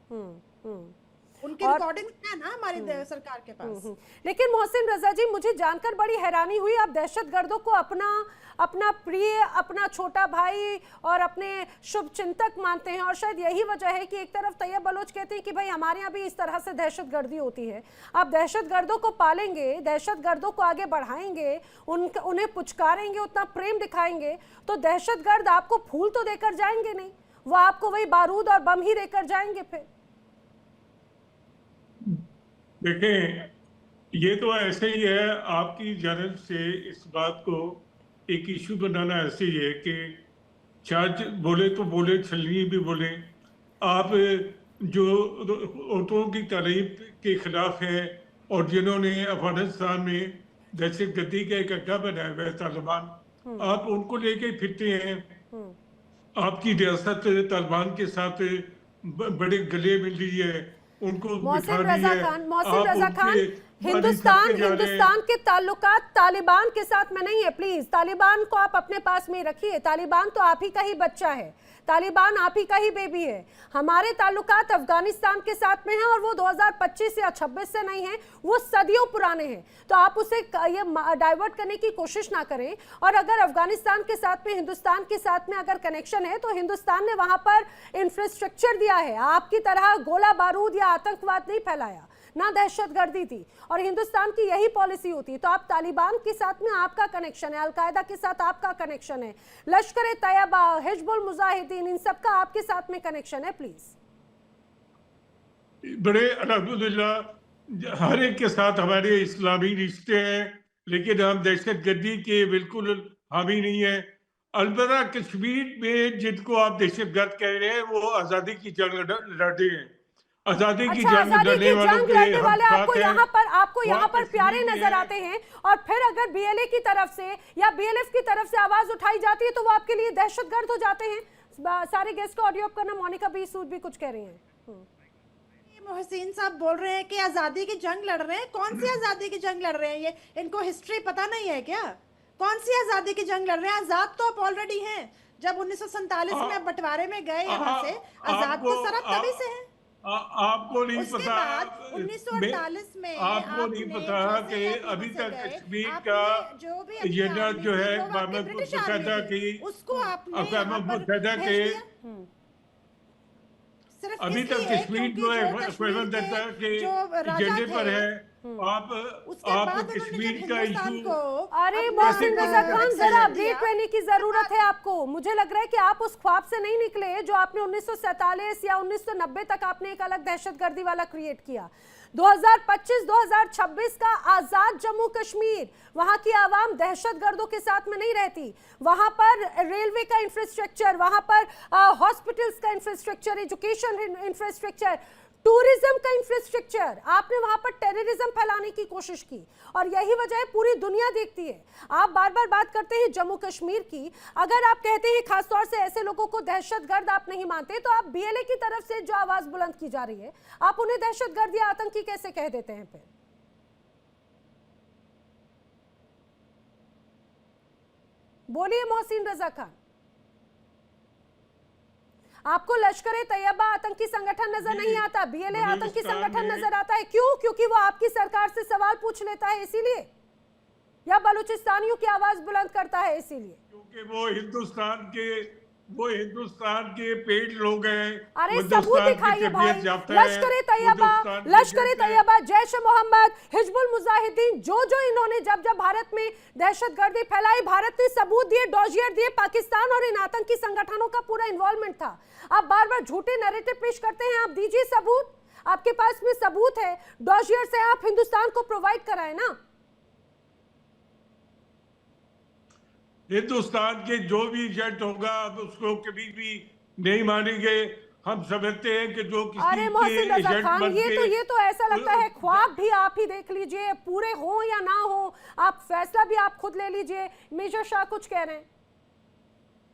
उनकी और रिकॉर्डिंग है ना हमारी सरकार के पास। लेकिन मोहसिन रजा जी, मुझे जानकर बड़ी हैरानी हुई, आप दहशतगर्दों को अपना अपना प्रिय, अपना छोटा भाई और अपने शुभ चिंतक मानते हैं, और शायद यही वजह है कि एक तरफ तैयब बलोच कहते हैं कि भाई हमारे यहाँ भी इस तरह से दहशतगर्दी होती है। आप दहशतगर्दों को पालेंगे, दहशतगर्दों को आगे बढ़ाएंगे, उन्हें पुचकारेंगे, उतना प्रेम दिखाएंगे, तो दहशतगर्द आपको फूल तो देकर जाएंगे नहीं, वो आपको वही बारूद और बम ही देकर जाएंगे। फिर देखें, ये तो ऐसे ही है, आपकी जानिब से इस बात को एक इशू बनाना ऐसे ही है कि शायद बोले तो बोले, छलनी भी बोले। आप जो औरतों की तारीफ के खिलाफ हैं और जिन्होंने अफगानिस्तान में दहशतगर्दी का एक अड्डा बनाया हुआ है तालिबान, आप उनको लेके फिरते हैं। आपकी रियासत तालिबान के साथ बड़े गले मिल रही है, उनको मोहसिन बिठा रही रजा है। खान, मोहसिन आप रजा खान, उनके हिंदुस्तान बारी करके जा रहे हैं। हिंदुस्तान के ताल्लुकात तालिबान के साथ में नहीं है। प्लीज, तालिबान को आप अपने पास में रखिए। तालिबान तो आप ही का ही बच्चा है, तालिबान आप ही का ही बेबी है। हमारे ताल्लुकात अफगानिस्तान के साथ में हैं और वो 2025 या 26 से नहीं है, वो सदियों पुराने हैं। तो आप उसे ये डाइवर्ट करने की कोशिश ना करें। और अगर अफगानिस्तान के साथ में हिंदुस्तान के साथ में अगर कनेक्शन है, तो हिंदुस्तान ने वहां पर इंफ्रास्ट्रक्चर दिया है, आपकी तरह गोला बारूद या आतंकवाद नहीं फैलाया, ना दहशतगर्दी थी, और हिंदुस्तान की यही पॉलिसी होती है। तो आप तालिबान के साथ में आपका कनेक्शन है, अलकायदा के साथ आपका कनेक्शन है, लश्कर तैयबा, हिजबुल मुजाहिदीन, इन सब का आपके साथ में कनेक्शन है। प्लीज, बड़े अल्हम्दुलिल्लाह हर एक के साथ हमारे इस्लामी रिश्ते हैं, लेकिन हम दहशतगर्दी के बिल्कुल हामी नहीं है। अलबत्ता कश्मीर में जिनको आप दहशतगर्द कह रहे हैं, वो आज़ादी की जंग लड़े हैं। आज़ादी की अच्छा, जंग आजादी लड़ने की वालों जंग के लड़ने हम वाले आपको साथ हैं। यहाँ पर वहाँ प्यारे कश्मीर नजर में आते हैं, और फिर अगर बीएलए की तरफ से या बीएलएफ की तरफ से आवाज उठाई जाती है तो वो आपके लिए दहशतगर्द हो जाते हैं। सारे गेस्ट को ऑडियो करना। मोनिका बी सूद भी कुछ कह रही हैं। मोहसिन साहब बोल रहे हैं कि आजादी की जंग लड़ रहे हैं। कौन सी आजादी की जंग लड़ रहे हैं? ये इनको हिस्ट्री पता नहीं है क्या? कौन सी आजादी की जंग लड़ रहे हैं? आजाद तो आप ऑलरेडी हैं। जब 1947 में बंटवारे में गए यहाँ से, आजाद तो सरफ तभी से है। आपको नहीं उसके पता, बाद 1948 में आपको नहीं पता कि अभी तक कश्मीर का जो भी ये ना जो है ब्रिटिश आर्मी थी, उसको आपने यहाँ पर मुतहदा भेज के दिया। सिर्फ अभी तक इसलिए कश्मीर क्योंकि जो है कश्मीर मुतहदा के जो राजा एजेंडे पर थे, है। आप उसके आप बाद उन्होंने कश्मीर जब का हिंदुस्तान इशू को अरे अपना मोहसिन रजा खान, access जरा दिया। अपडेट रहने की जरूरत है आपको। मुझे लग रहा है कि आप उस ख्वाब से नहीं निकले जो आपने 1947 या 1990 तक आपने एक अलग दहशतगर्दी वाला क्रिएट किया। 2025-2026 का आजाद जम्मू कश्मीर, वहां की आवाम दहशतगर्दों के साथ में नहीं रहती। वहां पर रेलवे का इंफ्रास्ट्रक्चर, वहां पर हॉस्पिटल्स का इंफ्रास्ट्रक्चर, एजुकेशन इंफ्रास्ट्रक्चर, टूरिज्म का इंफ्रास्ट्रक्चर, आपने वहां पर टेररिज्म फैलाने की कोशिश की, और यही वजह है पूरी दुनिया देखती है। आप बार बार बात करते हैं जम्मू कश्मीर की। अगर आप कहते हैं खासतौर से ऐसे लोगों को दहशतगर्द आप नहीं मानते, तो आप बीएलए की तरफ से जो आवाज बुलंद की जा रही है, आप उन्हें दहशतगर्द या आतंकी कैसे कह देते हैं? फिर बोलिए मोहसिन रजा खान, आपको लश्कर तैयबा आतंकी संगठन नजर नहीं आता, बीएलए आतंकी संगठन नजर आता है। क्यों? क्योंकि वो आपकी सरकार से सवाल पूछ लेता है इसीलिए, या बलूचिस्तानियों की आवाज बुलंद करता है इसीलिए? क्योंकि वो हिंदुस्तान के पेड़ लोग हैं। अरे सबूत दिखाइए भाई। लश्कर तैयबा, जैश मोहम्मद, हिजबुल मुजाहिदीन, जो इन्होंने जब भारत में दहशतगर्दी फैलाई, भारत ने सबूत दिए, डॉजियर दिए। पाकिस्तान और इन आतंकी संगठनों का पूरा इन्वॉल्वमेंट था। आप बार बार झूठे नैरेटिव पेश करते हैं, आप दीजिए सबूत। आपके पास में सबूत है, डॉजियर से आप हिंदुस्तान को प्रोवाइड कराए ना। हिंदुस्तान के जो भी एजेंट होगा, अब उसको कभी भी नहीं मानेंगे। हम समझते हैं कि जो किसी अरे मोहसिन रजा खान, ये तो ऐसा लगता है ख्वाब भी आप ही देख लीजिए, पूरे हो या ना हो, आप फैसला भी आप खुद ले लीजिए। मेजर शाह कुछ कह रहे हैं।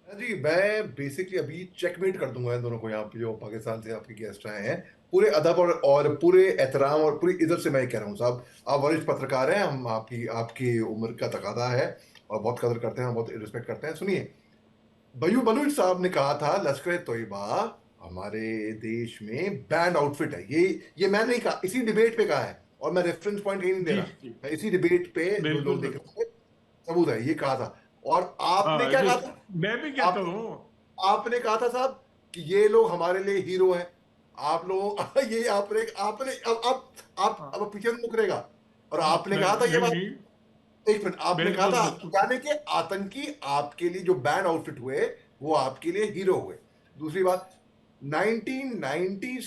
जी, मैं बेसिकली अभी चेकमेट कर दूंगा इन दोनों को। यहाँ पे जो पाकिस्तान से आपके गेस्ट आए हैं, पूरे अदब और पूरे एहतराम और पूरी इज्जत से मैं कह रहा हूँ, साहब आप वरिष्ठ पत्रकार हैं, हम आपकी उम्र का तकादा है और बहुत कदर करते हैं, बहुत रिस्पेक्ट करते हैं। सुनिए, बयू बलूच साहब ने कहा था लश्कर तोयबा हमारे देश में बैंड आउटफिट है। ये मैं नहीं कहा, इसी डिबेट पे कहा है, और मैं रेफरेंस पॉइंट कहीं नहीं दे जी रहा, जी मैं इसी डिबेट पे जो बिल्कुल लोग देख बिल्कुल। रहे थे सबूत है, ये कहा था। और आपने हाँ क्या जी, कहा था? मैं भी कहता आप हूँ। आपने कहा था साहब कि ये लोग हमारे लिए हीरो हैं। आप लोग ये आपने आपने अब पीछे से मुकरेगा। और आपने कहा था ये नहीं बात, नहीं, एक मिनट, आपने कहा बिल्कुल था बिल्कुल। यानी कि आतंकी आपके लिए जो बैंड आउटफिट हुए वो आपके लिए हीरो हुए। दूसरी बात, 1990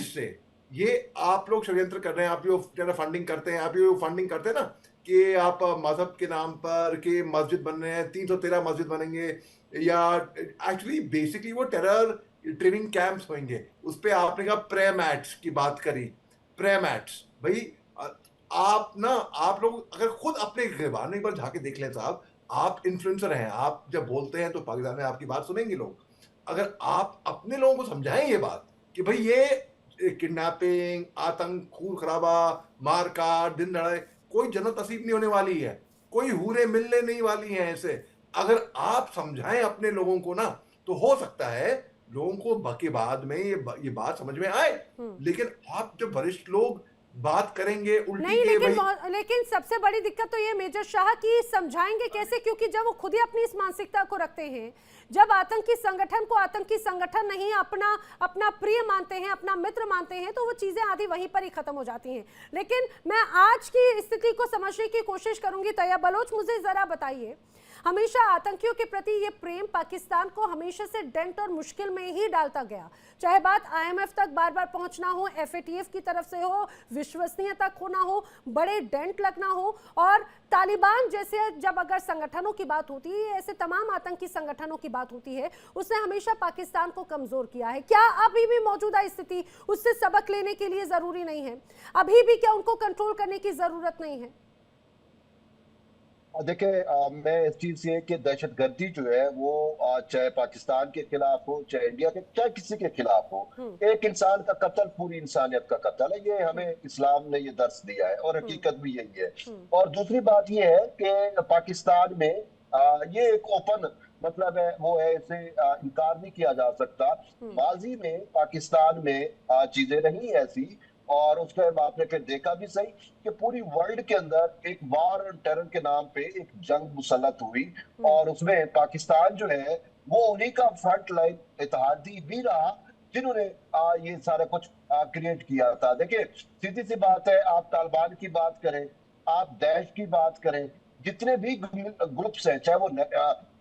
से ये आप लोग षड्यंत्र कर रहे हैं। आप जो फंडिंग करते हैं, आप जो फंडिंग करते हैं ना, कि आप मजहब के नाम पर कि मस्जिद बन रहे हैं, 313 मस्जिद बनेंगे, या एक्चुअली बेसिकली वो टेरर ट्रेनिंग कैंप्स होंगे। उस पे आपने कहा प्रे मैट्स की बात करी। प्रे मैट्स भाई, आप ना, आप लोग अगर खुद अपने गिरबान एक बार जाके देख लें साहब, आप इन्फ्लुएंसर हैं, आप जब बोलते हैं तो पाकिस्तान में आपकी बात सुनेंगे लोग। अगर आप अपने लोगों को समझाएं ये बात कि भाई ये किडनैपिंग, आतंक, खून खराबा, मारकाट, दिन लड़ाई, कोई जन्नत नसीब नहीं होने वाली है, कोई हूरें मिलने नहीं वाली हैं ऐसे। अगर आप समझाएं अपने लोगों को ना, तो हो सकता है लोगों को के बाद में ये बात समझ में आए। लेकिन आप जब वरिष्ठ लोग बात करेंगे उल्टी नहीं, के भाई, लेकिन सबसे बड़ी दिक्कत तो ये मेजर शाह की समझाएंगे कैसे, क्योंकि जब वो खुद ही अपनी इस मानसिकता को रखते हैं, जब आतंकी संगठन को आतंकी संगठन नहीं अपना अपना प्रिय मानते हैं, अपना मित्र मानते हैं, तो वो चीजें आधी वहीं पर ही खत्म हो जाती हैं। लेकिन मैं आज की स्थिति को समझने की कोशिश करूंगी। तैयब बलोच, मुझे जरा बताइए, हमेशा आतंकियों के प्रति ये प्रेम पाकिस्तान को हमेशा से डेंट और मुश्किल में ही डालता गया, चाहे बात आईएमएफ तक बार बार पहुंचना हो, एफएटीएफ की तरफ से हो, विश्वसनीयता खोना हो, बड़े डेंट लगना हो, और तालिबान जैसे जब अगर संगठनों की बात होती है, ऐसे तमाम आतंकी संगठनों की बात होती है, उसने हमेशा पाकिस्तान को कमजोर किया है। क्या अभी भी मौजूदा स्थिति उससे सबक लेने के लिए जरूरी नहीं है? अभी भी क्या उनको कंट्रोल करने की जरूरत नहीं है? देखिए, मैं इस चीज से कि दहशतगर्दी जो है वो चाहे पाकिस्तान के खिलाफ हो, चाहे इंडिया के, चाहे किसी के खिलाफ हो, एक इंसान का कत्ल पूरी इंसानियत का कत्ल है। ये हमें इस्लाम ने ये दर्स दिया है और हकीकत भी यही है। और दूसरी बात ये है कि पाकिस्तान में ये एक ओपन मतलब है, वो है, इसे इनकार नहीं किया जा सकता। माजी में पाकिस्तान में चीजें रही ऐसी, और उसके आपने फिर देखा भी सही कि पूरी वर्ल्ड के अंदर एक वार ऑन टेरर के नाम पे एक जंग मुसल्लत हुई, और उसमें पाकिस्तान जो है वो उन्हीं का फ्रंट लाइन इत्तेहादी भी रहा जिन्होंने ये सारा कुछ क्रिएट किया था। देखिए, सीधी सी बात है, आप तालिबान की बात करें, आप दैश की बात करें, जितने भी ग्रुप्स हैं, चाहे वो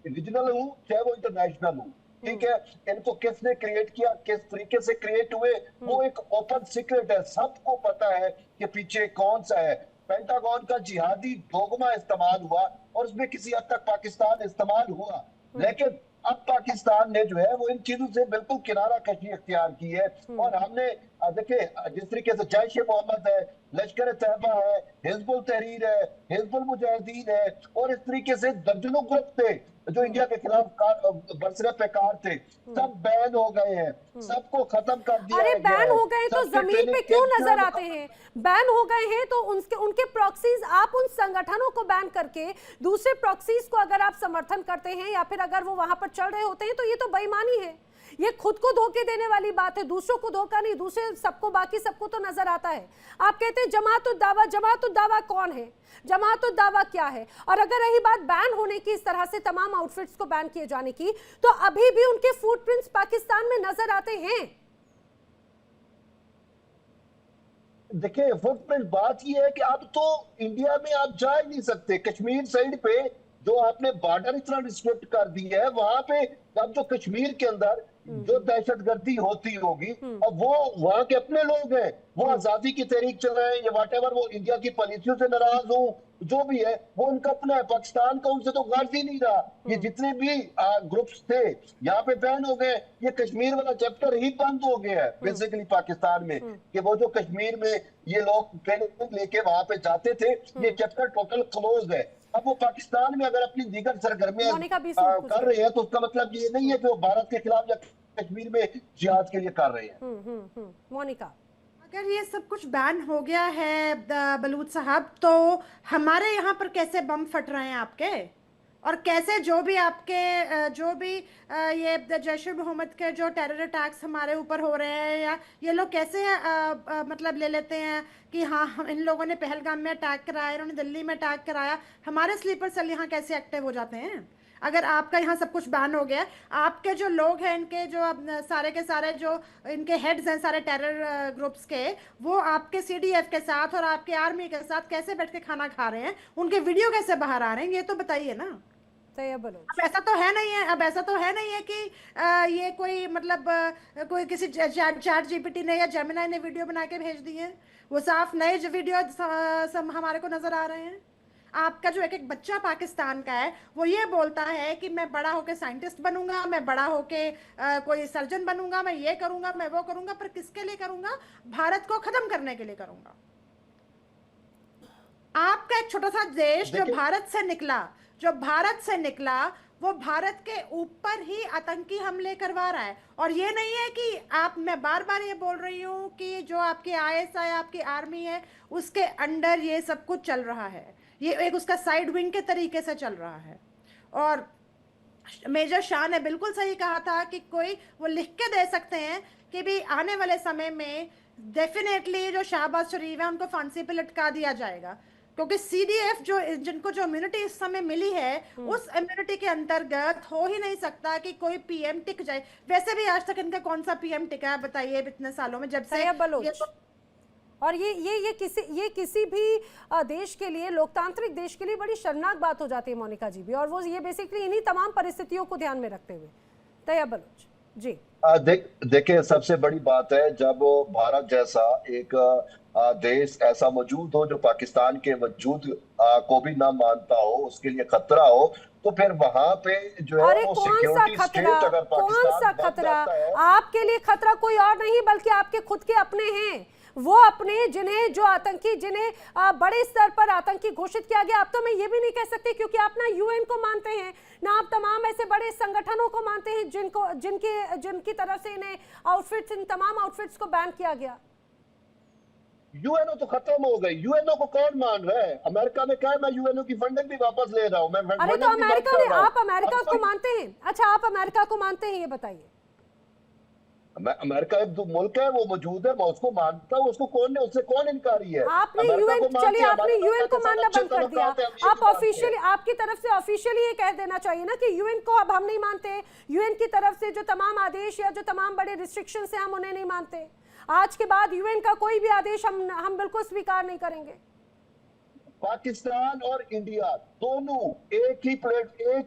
रीजनल हो चाहे वो इंटरनेशनल हो, ठीक है, इनको किसने क्रिएट किया, किस तरीके से क्रिएट हुए, वो एक ओपन सीक्रेट है, सबको पता है कि पीछे कौन सा है। पेंटागन का जिहादी डोगमा इस्तेमाल हुआ और उसमें किसी हद तक पाकिस्तान इस्तेमाल हुआ, लेकिन अब पाकिस्तान ने जो है वो इन चीजों से बिल्कुल किनारा कशी अख्तियार की है। और हमने देखिए, जिस तरीके से जैश ए मोहम्मद है, लश्कर तैयबा है, हिजबुल तहरीर है, हिजबुल मुजाहिदीन है, और इस तरीके से दर्जनों ग्रुप थे जो इंडिया के खिलाफ बरसरे पेकार थे, सब बैन हो गए हैं, सबको खत्म कर दिया अरे गया बैन है। हो गए तो सबके जमीन ट्रेनिंग पे क्यों कैंप नजर आते हैं? बैन हो गए हैं तो उनके उनके प्रॉक्सीज, आप उन संगठनों को बैन करके दूसरे प्रॉक्सीज को अगर आप समर्थन करते हैं, या फिर अगर वो वहां पर चल रहे होते हैं, तो ये तो बेईमानी है। ये खुद को धोखे देने वाली बात है, दूसरों को धोखा नहीं, दूसरे सबको, बाकी सबको तो नजर आता है। आप कहते हैं जमात-उद-दावा, जमात-उद-दावा कौन है? जमात-उद-दावा क्या है? और अगर रही बात बैन होने की, इस तरह से तमाम आउटफिट्स को बैन किए जाने की, तो अभी भी उनके फुटप्रिंट्स पाकिस्तान में नजर आते हैं। देखिए, फुटप्रिंट बात ये है कि अब तो इंडिया में आप जा ही नहीं सकते। कश्मीर साइड पे जो आपने बॉर्डर इतना रिस्ट्रिक्ट कर दी है, वहां पे अब जो कश्मीर के अंदर जो दहशतगर्दी होती होगी, अब वो वहां के अपने लोग हैं, वो आजादी की तहरीक चल रहे हैं, ये व्हाटएवर, वो इंडिया की पॉलिसियों से नाराज हो, जो भी है वो उनका अपना है। पाकिस्तान का उनसे तो गर्ज ही नहीं रहा। ये जितने भी ग्रुप्स थे यहाँ पे बैन हो गए। ये कश्मीर वाला चैप्टर ही बंद हो गया है बेसिकली पाकिस्तान में, कि वो जो कश्मीर में ये लोग ट्रेनिंग लेके वहां पे जाते थे, ये चैप्टर टोटल क्लोज है। अब वो पाकिस्तान में अगर अपनी दीगर सरगर्मियां कर रहे हैं, तो उसका मतलब ये नहीं है कि वो भारत के खिलाफ या कश्मीर में जिहाद के लिए कर रहे हैं। मोनिका, अगर ये सब कुछ बैन हो गया है बलूच साहब, तो हमारे यहाँ पर कैसे बम फट रहे हैं आपके? और कैसे जो भी आपके जो भी ये जैश ए मोहम्मद के जो टेरर अटैक्स हमारे ऊपर हो रहे हैं, या ये लोग कैसे मतलब ले लेते हैं कि हाँ इन लोगों ने पहलगाम में अटैक कराया, इन्होंने दिल्ली में अटैक कराया, हमारे स्लीपर सेल यहाँ कैसे एक्टिव हो जाते हैं? अगर आपका यहाँ सब कुछ बैन हो गया, आपके जो लोग हैं, इनके जो सारे के सारे जो इनके हेड्स हैं सारे टेरर ग्रुप्स के, वो आपके सीडीएफ के साथ और आपके आर्मी के साथ कैसे बैठ के खाना खा रहे हैं, उनके वीडियो कैसे बाहर आ रहे हैं, ये तो बताइए ना। अब ऐसा तो है नहीं है, अब ऐसा तो है नहीं है कि ये कोई मतलब कोई किसी चैट जीपीटी ने या जेमिनी ने वीडियो बना के भेज दी है। वो साफ नए जो वीडियो हमारे को नजर आ रहे हैं। आपका जो एक एक बच्चा पाकिस्तान का है वो ये बोलता है कि मैं बड़ा होके साइंटिस्ट बनूंगा, मैं बड़ा होके कोई सर्जन बनूंगा, मैं ये करूंगा, मैं वो करूंगा, पर किसके लिए करूंगा? भारत को खत्म करने के लिए करूंगा। आपका एक छोटा सा देश जो भारत से निकला, वो भारत के ऊपर ही आतंकी हमले करवा रहा है। और ये नहीं है कि मैं बार बार ये बोल रही हूँ कि जो आपकी आईएसआई आपकी आर्मी है उसके अंडर ये सब कुछ चल रहा है, ये एक उसका साइड विंग के तरीके से चल रहा है। और मेजर शाह ने बिल्कुल सही कहा था कि कोई वो लिख के दे सकते हैं कि भी आने वाले समय में डेफिनेटली जो शहबाज शरीफ है उनको फांसी पे लटका दिया जाएगा, क्योंकि सीडीएफ जो जिनको जो इम्यूनिटी इस समय मिली है उस इम्यूनिटी के अंतर्गत हो ही नहीं सकता कि कोई पीएम टिक जाए। वैसे भी आज तक इनका कौन सा पीएम टिका है बताइए इतने सालों में, जब से और ये किसी भी देश के लिए, लोकतांत्रिक देश के लिए बड़ी शर्मनाक बात हो जाती है मोनिका जी भी, और वो ये बेसिकली इन्हीं तमाम परिस्थितियों को ध्यान में रखते हुए। तैयब बलोच जी। देखिए सबसे बड़ी बात है जब भारत जैसा एक देश ऐसा मौजूद हो जो पाकिस्तान के वजूद को भी ना मानता हो, उसके लिए खतरा हो, तो फिर वहां पे जो है वो सिक्योरिटी स्टेट अगर पाकिस्तान बन जाता है, आपके लिए खतरा कोई और नहीं बल्कि आपके खुद के अपने हैं, वो अपने जिन्हें जो आतंकी, जिन्हें बड़े स्तर पर आतंकी घोषित किया गया। अब तो मैं ये भी नहीं कह सकती क्योंकि आप ना यूएन को मानते हैं ना आप तमाम ऐसे बड़े संगठनों को मानते हैं जिनकी तरफ से इन्हें आउटफिट्स, इन तमाम आउटफिट्स को बैन किया गया। यूएनओ तो खत्म हो गई, यूएनओ को कौन मान रहा है? अमेरिका ने कहा मैं यूएनओ की फंडिंग भी वापस ले रहा हूं। अरे तो अमेरिका ने, आप अमेरिका को मानते हैं? अच्छा आप अमेरिका को मानते हैं, ये बताइए। अमेरिका एक मुल्क है, वो मौजूद है, मैं उसको मानता हूँ, उसको उससे कौन इनकारी है? आपने यूएन, चलिए आपने यूएन को मानना बंद कर दिया, आप ऑफिशियली, आपकी तरफ से ऑफिशियली ये कह देना चाहिए ना कि यूएन को अब हम नहीं मानते, यूएन की तरफ से जो तमाम आदेश या जो तमाम बड़े रिस्ट्रिक्शंस हैं हम उन्हें नहीं मानते। आज के बाद यूएन का कोई भी आदेश हम बिल्कुल स्वीकार नहीं करेंगे। पाकिस्तान और इंडिया दोनों एक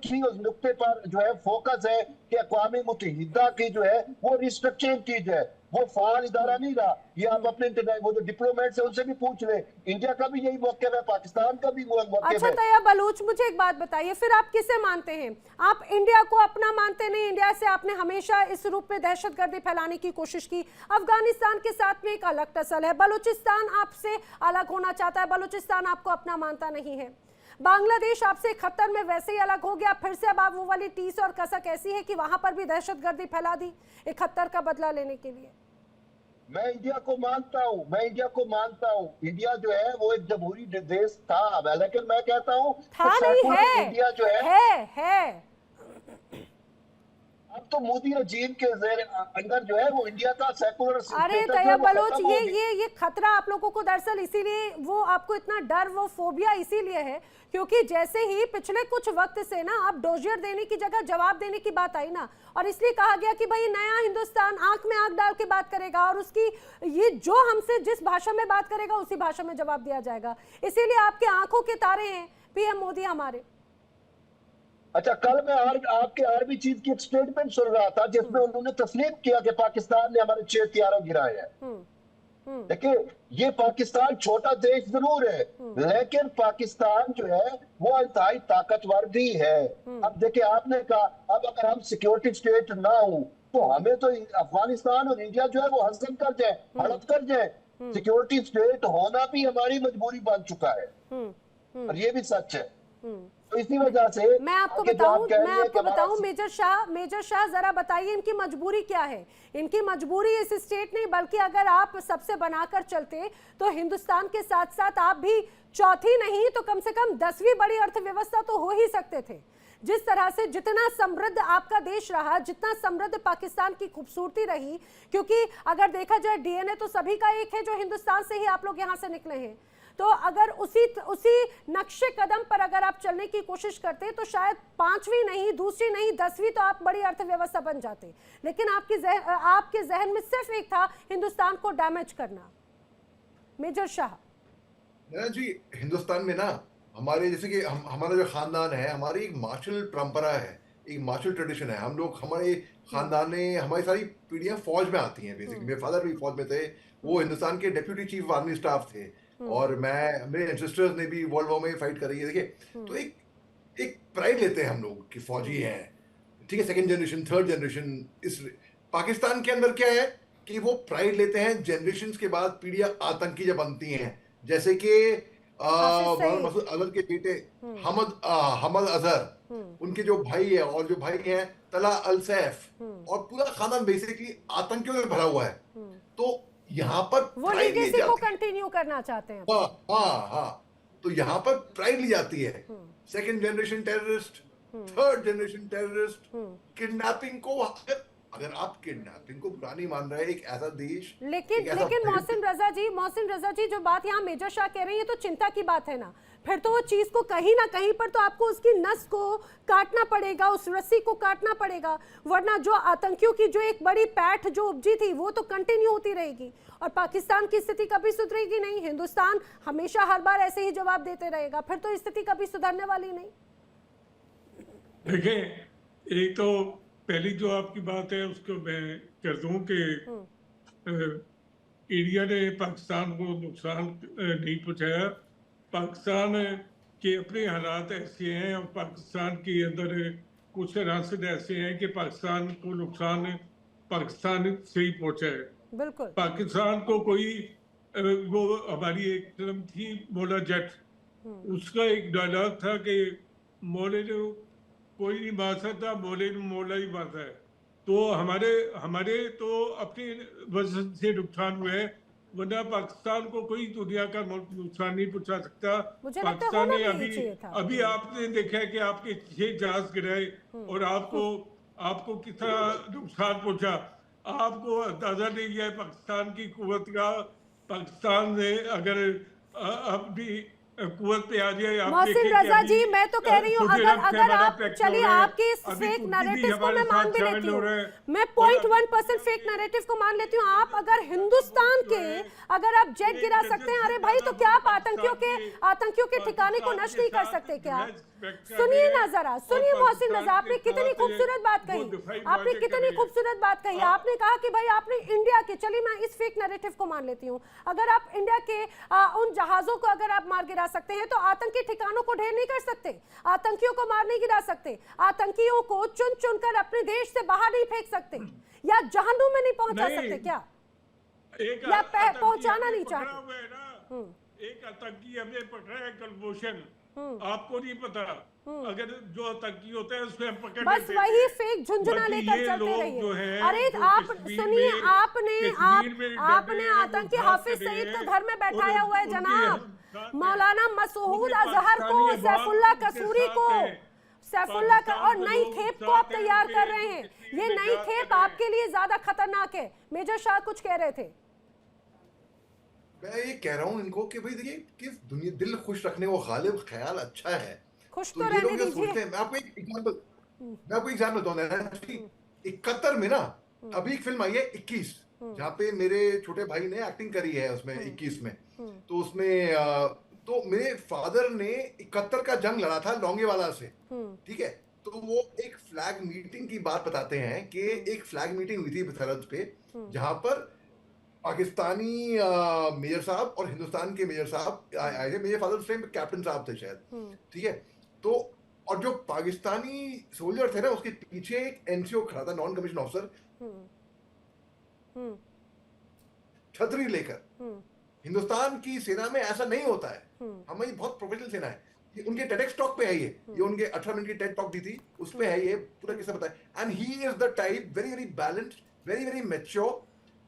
ही उस नुक्ते पर जो है फोकस है कि अक़वाम मुत्तहिदा की जो है वो रिस्ट्रक्चरिंग चीज है, वो फाल इदारा नहीं रहा। ये आप अपने वो जो डिप्लोमेट्स है उनसे भी पूछ ले, इंडिया का भी यही मौक़िफ़ है, पाकिस्तान का भी मौक़िफ़ है। अच्छा तैयब बलूच, मुझे एक बात बताइए, फिर आप किसे मानते हैं? आप इंडिया को अपना मानते नहीं? इंडिया से आपने हमेशा इस रूप में दहशतगर्दी फैलाने की कोशिश की। अफगानिस्तान के साथ में एक अलग टसल है, बलूचिस्तान आपसे अलग होना चाहता है, बलूचिस्तान आपको अपना मानता नहीं है। बांग्लादेश आपसे खतर में वैसे ही अलग हो गया, फिर से अब आप वो वाली टीस और कसक ऐसी है कि वहां पर भी दहशतगर्दी फैला दी एक खतर का बदला लेने के लिए। मैं इंडिया को मानता हूँ, इंडिया जो है वो एक जमहूरी देश था, लेकिन मैं कहता हूँ इंडिया जो है अब तो मोदी रजीम के अंदर जो है वो इंडिया का सेकुलर। अरे तैयब बलोच, ये खतरा आप लोगों को दरअसल इसीलिए, वो आपको इतना डर, वो फोबिया इसीलिए है क्योंकि जैसे ही पिछले कुछ वक्त से ना आप डोजियर देने की जगह जवाब देने की बात आई ना, और इसलिए कहा गया कि भाई नया हिंदुस्तान आंख में आंख डाल के बात करेगा और उसकी ये जो हमसे जिस भाषा में बात करेगा उसी भाषा में जवाब दिया जाएगा। इसीलिए आपके आंखों के तारे हैं पीएम मोदी हमारे। अच्छा, कल मैं आपके आर्मी चीफ की एक स्टेटमेंट सुन रहा था जिसमें उन्होंने तस्लीम किया कि पाकिस्तान ने हमारे 6 हथियार गिराए हैं। देखिए ये पाकिस्तान छोटा देश जरूर है लेकिन पाकिस्तान जो है वो इंतहाई ताकतवर भी है। अब देखिए आपने कहा अब अगर हम सिक्योरिटी स्टेट ना हो तो हमें तो अफगानिस्तान और इंडिया जो है वो हसन कर जाए, हड़प कर जाए। सिक्योरिटी स्टेट होना भी हमारी मजबूरी बन चुका है और ये भी सच है। तो इसी वजह से मैं आपको बताऊं मेजर शाह जरा बताइए इनकी मजबूरी क्या है? इनकी मजबूरी इस स्टेट नहीं बल्कि अगर आप सबसे बनाकर चलते तो हिंदुस्तान के साथ साथ आप भी चौथी नहीं तो कम से कम 10वीं बड़ी अर्थव्यवस्था तो हो ही सकते थे। जिस तरह से जितना समृद्ध आपका देश रहा, जितना समृद्ध पाकिस्तान की खूबसूरती रही, क्योंकि अगर देखा जाए डीएनए तो सभी का एक है, जो हिंदुस्तान से ही आप लोग यहाँ से निकले हैं। तो अगर उसी नक्शे कदम पर अगर आप चलने की कोशिश करते तो शायद 5वीं नहीं, दूसरी नहीं, 10वीं तो आप बड़ी अर्थव्यवस्था बन जाते। लेकिन आपके जहन में सिर्फ एक था, हिंदुस्तान को डैमेज करना। मेजर शाह जी, हिंदुस्तान में ना हमारे जैसे कि हमारा जो खानदान है, हमारी एक मार्शल परंपरा है, एक मार्शल ट्रेडिशन है। हम लोग, हमारे खानदान में हमारी सारी पीढ़ियां फौज में आती हैं। बेसिकली मेरे फादर भी फौज में थे, वो हिंदुस्तान के डेप्यूटी चीफ आर्मी स्टाफ थे, और मेरे एंसेस्टर्स ने भी वर्ल्ड वॉर में फाइट करी है। देखिए, तो एक प्राइड लेते हैं हम लोग कि फौजी हैं, ठीक है, सेकंड जनरेशन, थर्ड जनरेशन। इस पाकिस्तान के अंदर क्या है कि वो प्राइड लेते हैं जनरेशन के बाद पीढ़ियां आतंकी जब बनती हैं, जैसे कि मसूद अजहर के बेटे हमद अजहर, उनके जो भाई है और जो भाई हैं तला अल सैफ, और पूरा खानदान बेसिकली आतंकियों में भरा हुआ है। तो यहाँ पर वो लीगेसी को कंटिन्यू करना चाहते हैं। हाँ, तो यहाँ पर प्राइड ली जाती है। Second generation terrorist, third generation terrorist, kidnapping को, अगर आप किडनैपिंग को बुरा नहीं मान रहे, एक ऐसा देश, लेकिन मोहसिन रजा जी जो बात यहाँ मेजर शाह कह रहे हैं, ये तो चिंता की बात है ना। फिर तो वो चीज को कहीं ना कहीं पर तो आपको उसकी नस को काटना पड़ेगा, उस रस्सी को काटना पड़ेगा, वरना जो आतंकियों की जो एक बड़ी पैठ जो उपजी थी वो तो कंटिन्यू होती रहेगी, और पाकिस्तान की स्थिति कभी सुधरेगी नहीं। हिंदुस्तान हमेशा हर बार ऐसे ही जवाब देते रहेगा, फिर तो स्थिति कभी सुधरने वाली नहीं। देखिए, एक तो पहली जो आपकी बात है उसको मैं कर दूं कि इंडिया ने पाकिस्तान को नुकसान नहीं पहुंचाया। पाकिस्तान के अपने हालात ऐसे हैं, और पाकिस्तान के अंदर कुछ रास्ते ऐसे हैं कि पाकिस्तान को नुकसान पाकिस्तान से ही पहुंचा है। बिल्कुल, पाकिस्तान को कोई वो हमारी एक फिल्म थी मोला जट, उसका एक डायलॉग था कि मोले ने कोई नहीं मार सकता, मोले ने मोला ही मारता है। तो हमारे तो अपनी वजह से नुकसान हुए है, वरना पाकिस्तान को कोई दुनिया का नुकसान नहीं पहुंचा सकता। पाकिस्तान ने अभी आपने देखा है कि आपके 6 जहाज गिराए, और आपको कितना नुकसान पहुंचा, आपको अंदाजा नहीं है पाकिस्तान की कुव्वत का। पाकिस्तान ने अगर अपनी कुव्वत पे आ जाए, मोहसिन रजा जी, मैं तो कह रही हूँ, अगर आप चलिए, आपके इस फेक नैरेटिव को मैं मान भी लेती हूँ, मैं 0.1% फेक नैरेटिव को मान लेती हूँ। आप अगर हिंदुस्तान के अगर आप जेट गिरा सकते हैं, अरे भाई, तो क्या आप आतंकियों के ठिकाने को नष्ट नहीं कर सकते क्या? सुनिए ना जरा, सुनिए मोहसिन रजा, आपने कितनी खूबसूरत बात कही, आपने कितनी खूबसूरत बात कही। आपने कहा कि भाई आपने इंडिया के, चलिए मैं इस फेक नैरेटिव को मान लेती हूँ, अगर आप इंडिया के उन जहाजों को अगर आप मार गिरा सकते हैं, तो आतंकी ठिकानों को ढेर नहीं कर सकते, आतंकियों को मार नहीं गिरा सकते, आतंकियों को चुन चुनकर अपने देश से बाहर नहीं फेंक सकते, या जहन्नुम में नहीं पहुंचा सकते क्या? या पहुंचाना नहीं चाहते? एक आतंकी हमें पकड़ा है कुलभूषण, आपको नहीं पता, अगर जो आतंकी होता है उसमें हम पकड़ बस वही फेक झुंझुना लेकर चलते रहिए। अरे आप सुनिए, आपने आतंकी हाफिज सईद को घर में बैठाया हुआ है जनाब, मौलाना मसूद अजहर को, सैफुल्लाह कसूरी को, सैफुल्लाह का, और नई खेप को आप तैयार कर रहे हैं। ये नई खेप आपके लिए ज्यादा खतरनाक है। मेजर शाह कुछ कह रहे थे। मैं ये कह रहा हूँ इनको कि भाई देखिए, किस दुनिया दिल खुश रखने वो गालिब ख्याल अच्छा है, खुश तो ये लोग सोचते हैं। मैं आपको एक एग्जाम्पल दूंगा। कतर में ना अभी एक फिल्म आई है 21, जहाँ पे मेरे छोटे भाई ने एक्टिंग करी है उसमें 21 में। तो उसमें तो मेरे फादर ने 71 का जंग लड़ा था लोंगेवाला से, ठीक है। तो वो एक फ्लैग मीटिंग की बात बताते हैं कि एक फ्लैग मीटिंग हुई थी सरहद पे, जहां पर पाकिस्तानी मेजर साहब और हिंदुस्तान के मेजर साहब आए थे। मेरे फादर उस टाइम कैप्टन साहब थे शायद, ठीक है। तो और जो पाकिस्तानी सोल्जर थे ना, उसके पीछे एक एनसीओ खड़ा था, नॉन कमीशन ऑफिसर, छतरी लेकर। हिंदुस्तान की सेना में ऐसा नहीं होता है, हमारी बहुत प्रोफेशनल सेना है। ये उनके टेडेक्स टॉक पे है, ये उनके 18 मिनट की टेड टॉक दी थी, उसमें है ये पूरा किस्सा बताया। And he is the type, very very balanced, very very mature.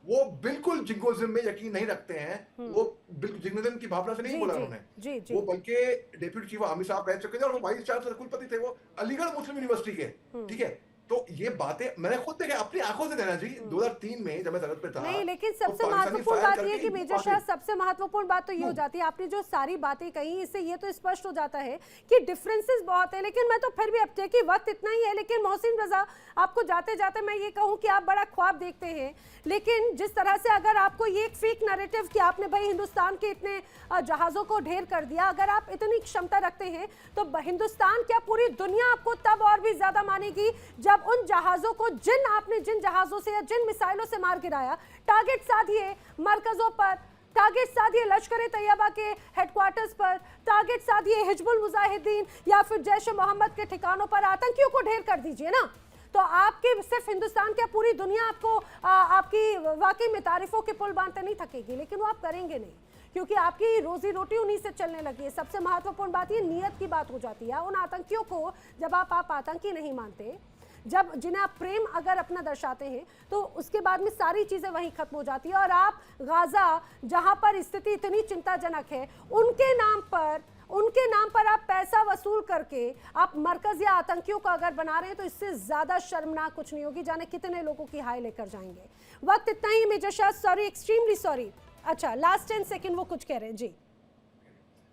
वो बिल्कुल जिंगोइज्म में यकीन नहीं रखते हैं, वो बिल्कुल सिग्निफिकेंट की भावना से नहीं बोला उन्होंने। जी जी वो बल्कि डेप्यूटी चीफ आर्मी साहब रह चुके थे और वो वाइस चांसलर कुलपति थे वो अलीगढ़ मुस्लिम यूनिवर्सिटी के, ठीक है। तो ये बातें मैंने खुद देखे अपनी आंखों से, नैना जी 2003 में जब मैं सरहद पे था। नहीं, लेकिन तो सबसे पाकिस्तानी महत्वपूर्ण फायर बात ये है कि करके मेजर शाह, सबसे महत्वपूर्ण बात तो ये हो जाती है, आपने जो सारी बातें कही इससे ये तो स्पष्ट हो जाता है कि डिफरेंसेस बहुत है। लेकिन मैं तो फिर भी, अब कि वक्त इतना ही है, लेकिन मोहसिन रजा आपको जाते जाते मैं ये कहूँ कि आप बड़ा ख्वाब देखते हैं, लेकिन जिस तरह से अगर आपको ये एक फेक नैरेटिव कि आपने भाई हिंदुस्तान के इतने जहाज़ों को ढेर कर दिया, अगर आप इतनी क्षमता रखते हैं तो हिंदुस्तान क्या पूरी दुनिया आपको तब और भी ज्यादा मानेगी जब उन जहाज़ों को, जिन जहाज़ों से या जिन मिसाइलों से मार गिराया, टारगेट साधिए मरकजों पर, टारगेट साधिए लश्कर तैयबा के हेडक्वार्टर्स पर, टारगेट साधिए हिजबुल मुजाहिदीन या फिर जैश मोहम्मद के ठिकानों पर, आतंकियों को ढेर कर दीजिए ना। तो आपके सिर्फ हिंदुस्तान क्या पूरी दुनिया आपको आपकी वाकई में तारीफों के पुल बांधते नहीं थकेगी, लेकिन वो आप करेंगे नहीं क्योंकि आपकी रोजी रोटी उन्हीं से चलने लगी है। सबसे महत्वपूर्ण बात ये नियत की बात हो जाती है। उन आतंकियों को जब आप आतंकी नहीं मानते, जब जिन्हें आप प्रेम अगर अपना दर्शाते हैं, तो उसके बाद में सारी चीजें वहीं खत्म हो जाती है। और आप गाजा, जहां पर स्थिति इतनी चिंताजनक है, उनके नाम पर आप पैसा वसूल करके आप मरकज या आतंकियों को अगर बना रहे हैं, तो इससे ज्यादा शर्मनाक कुछ नहीं होगी। जाने कितने लोगों की हाय लेकर जाएंगे। वक्त इतना ही major Shah, sorry, extremely sorry. अच्छा, लास्ट 10 सेकंड वो कुछ कह रहे हैं जी।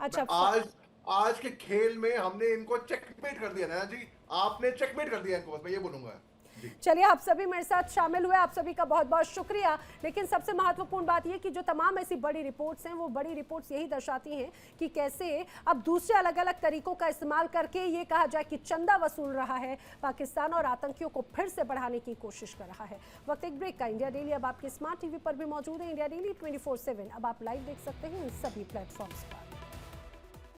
अच्छा, आज के खेल में हमने इनको चेकमेट कर दिया ना जी, आपने चेकमेट कर दिया इनको, बस मैं ये बोलूंगा। चलिए, आप सभी मेरे साथ शामिल हुए, आप सभी का बहुत बहुत शुक्रिया। लेकिन सबसे महत्वपूर्ण बात यह कि जो तमाम ऐसी बड़ी रिपोर्ट्स हैं, वो बड़ी रिपोर्ट्स यही दर्शाती हैं कि कैसे अब दूसरे अलग अलग तरीकों का इस्तेमाल करके ये कहा जाए कि चंदा वसूल रहा है पाकिस्तान और आतंकियों को फिर से बढ़ाने की कोशिश कर रहा है। वक्त एक ब्रेक का। इंडिया डेली अब आपके स्मार्ट टीवी पर भी मौजूद है। इंडिया डेली 24/7 अब आप लाइव देख सकते हैं इन सभी प्लेटफॉर्म्स पर।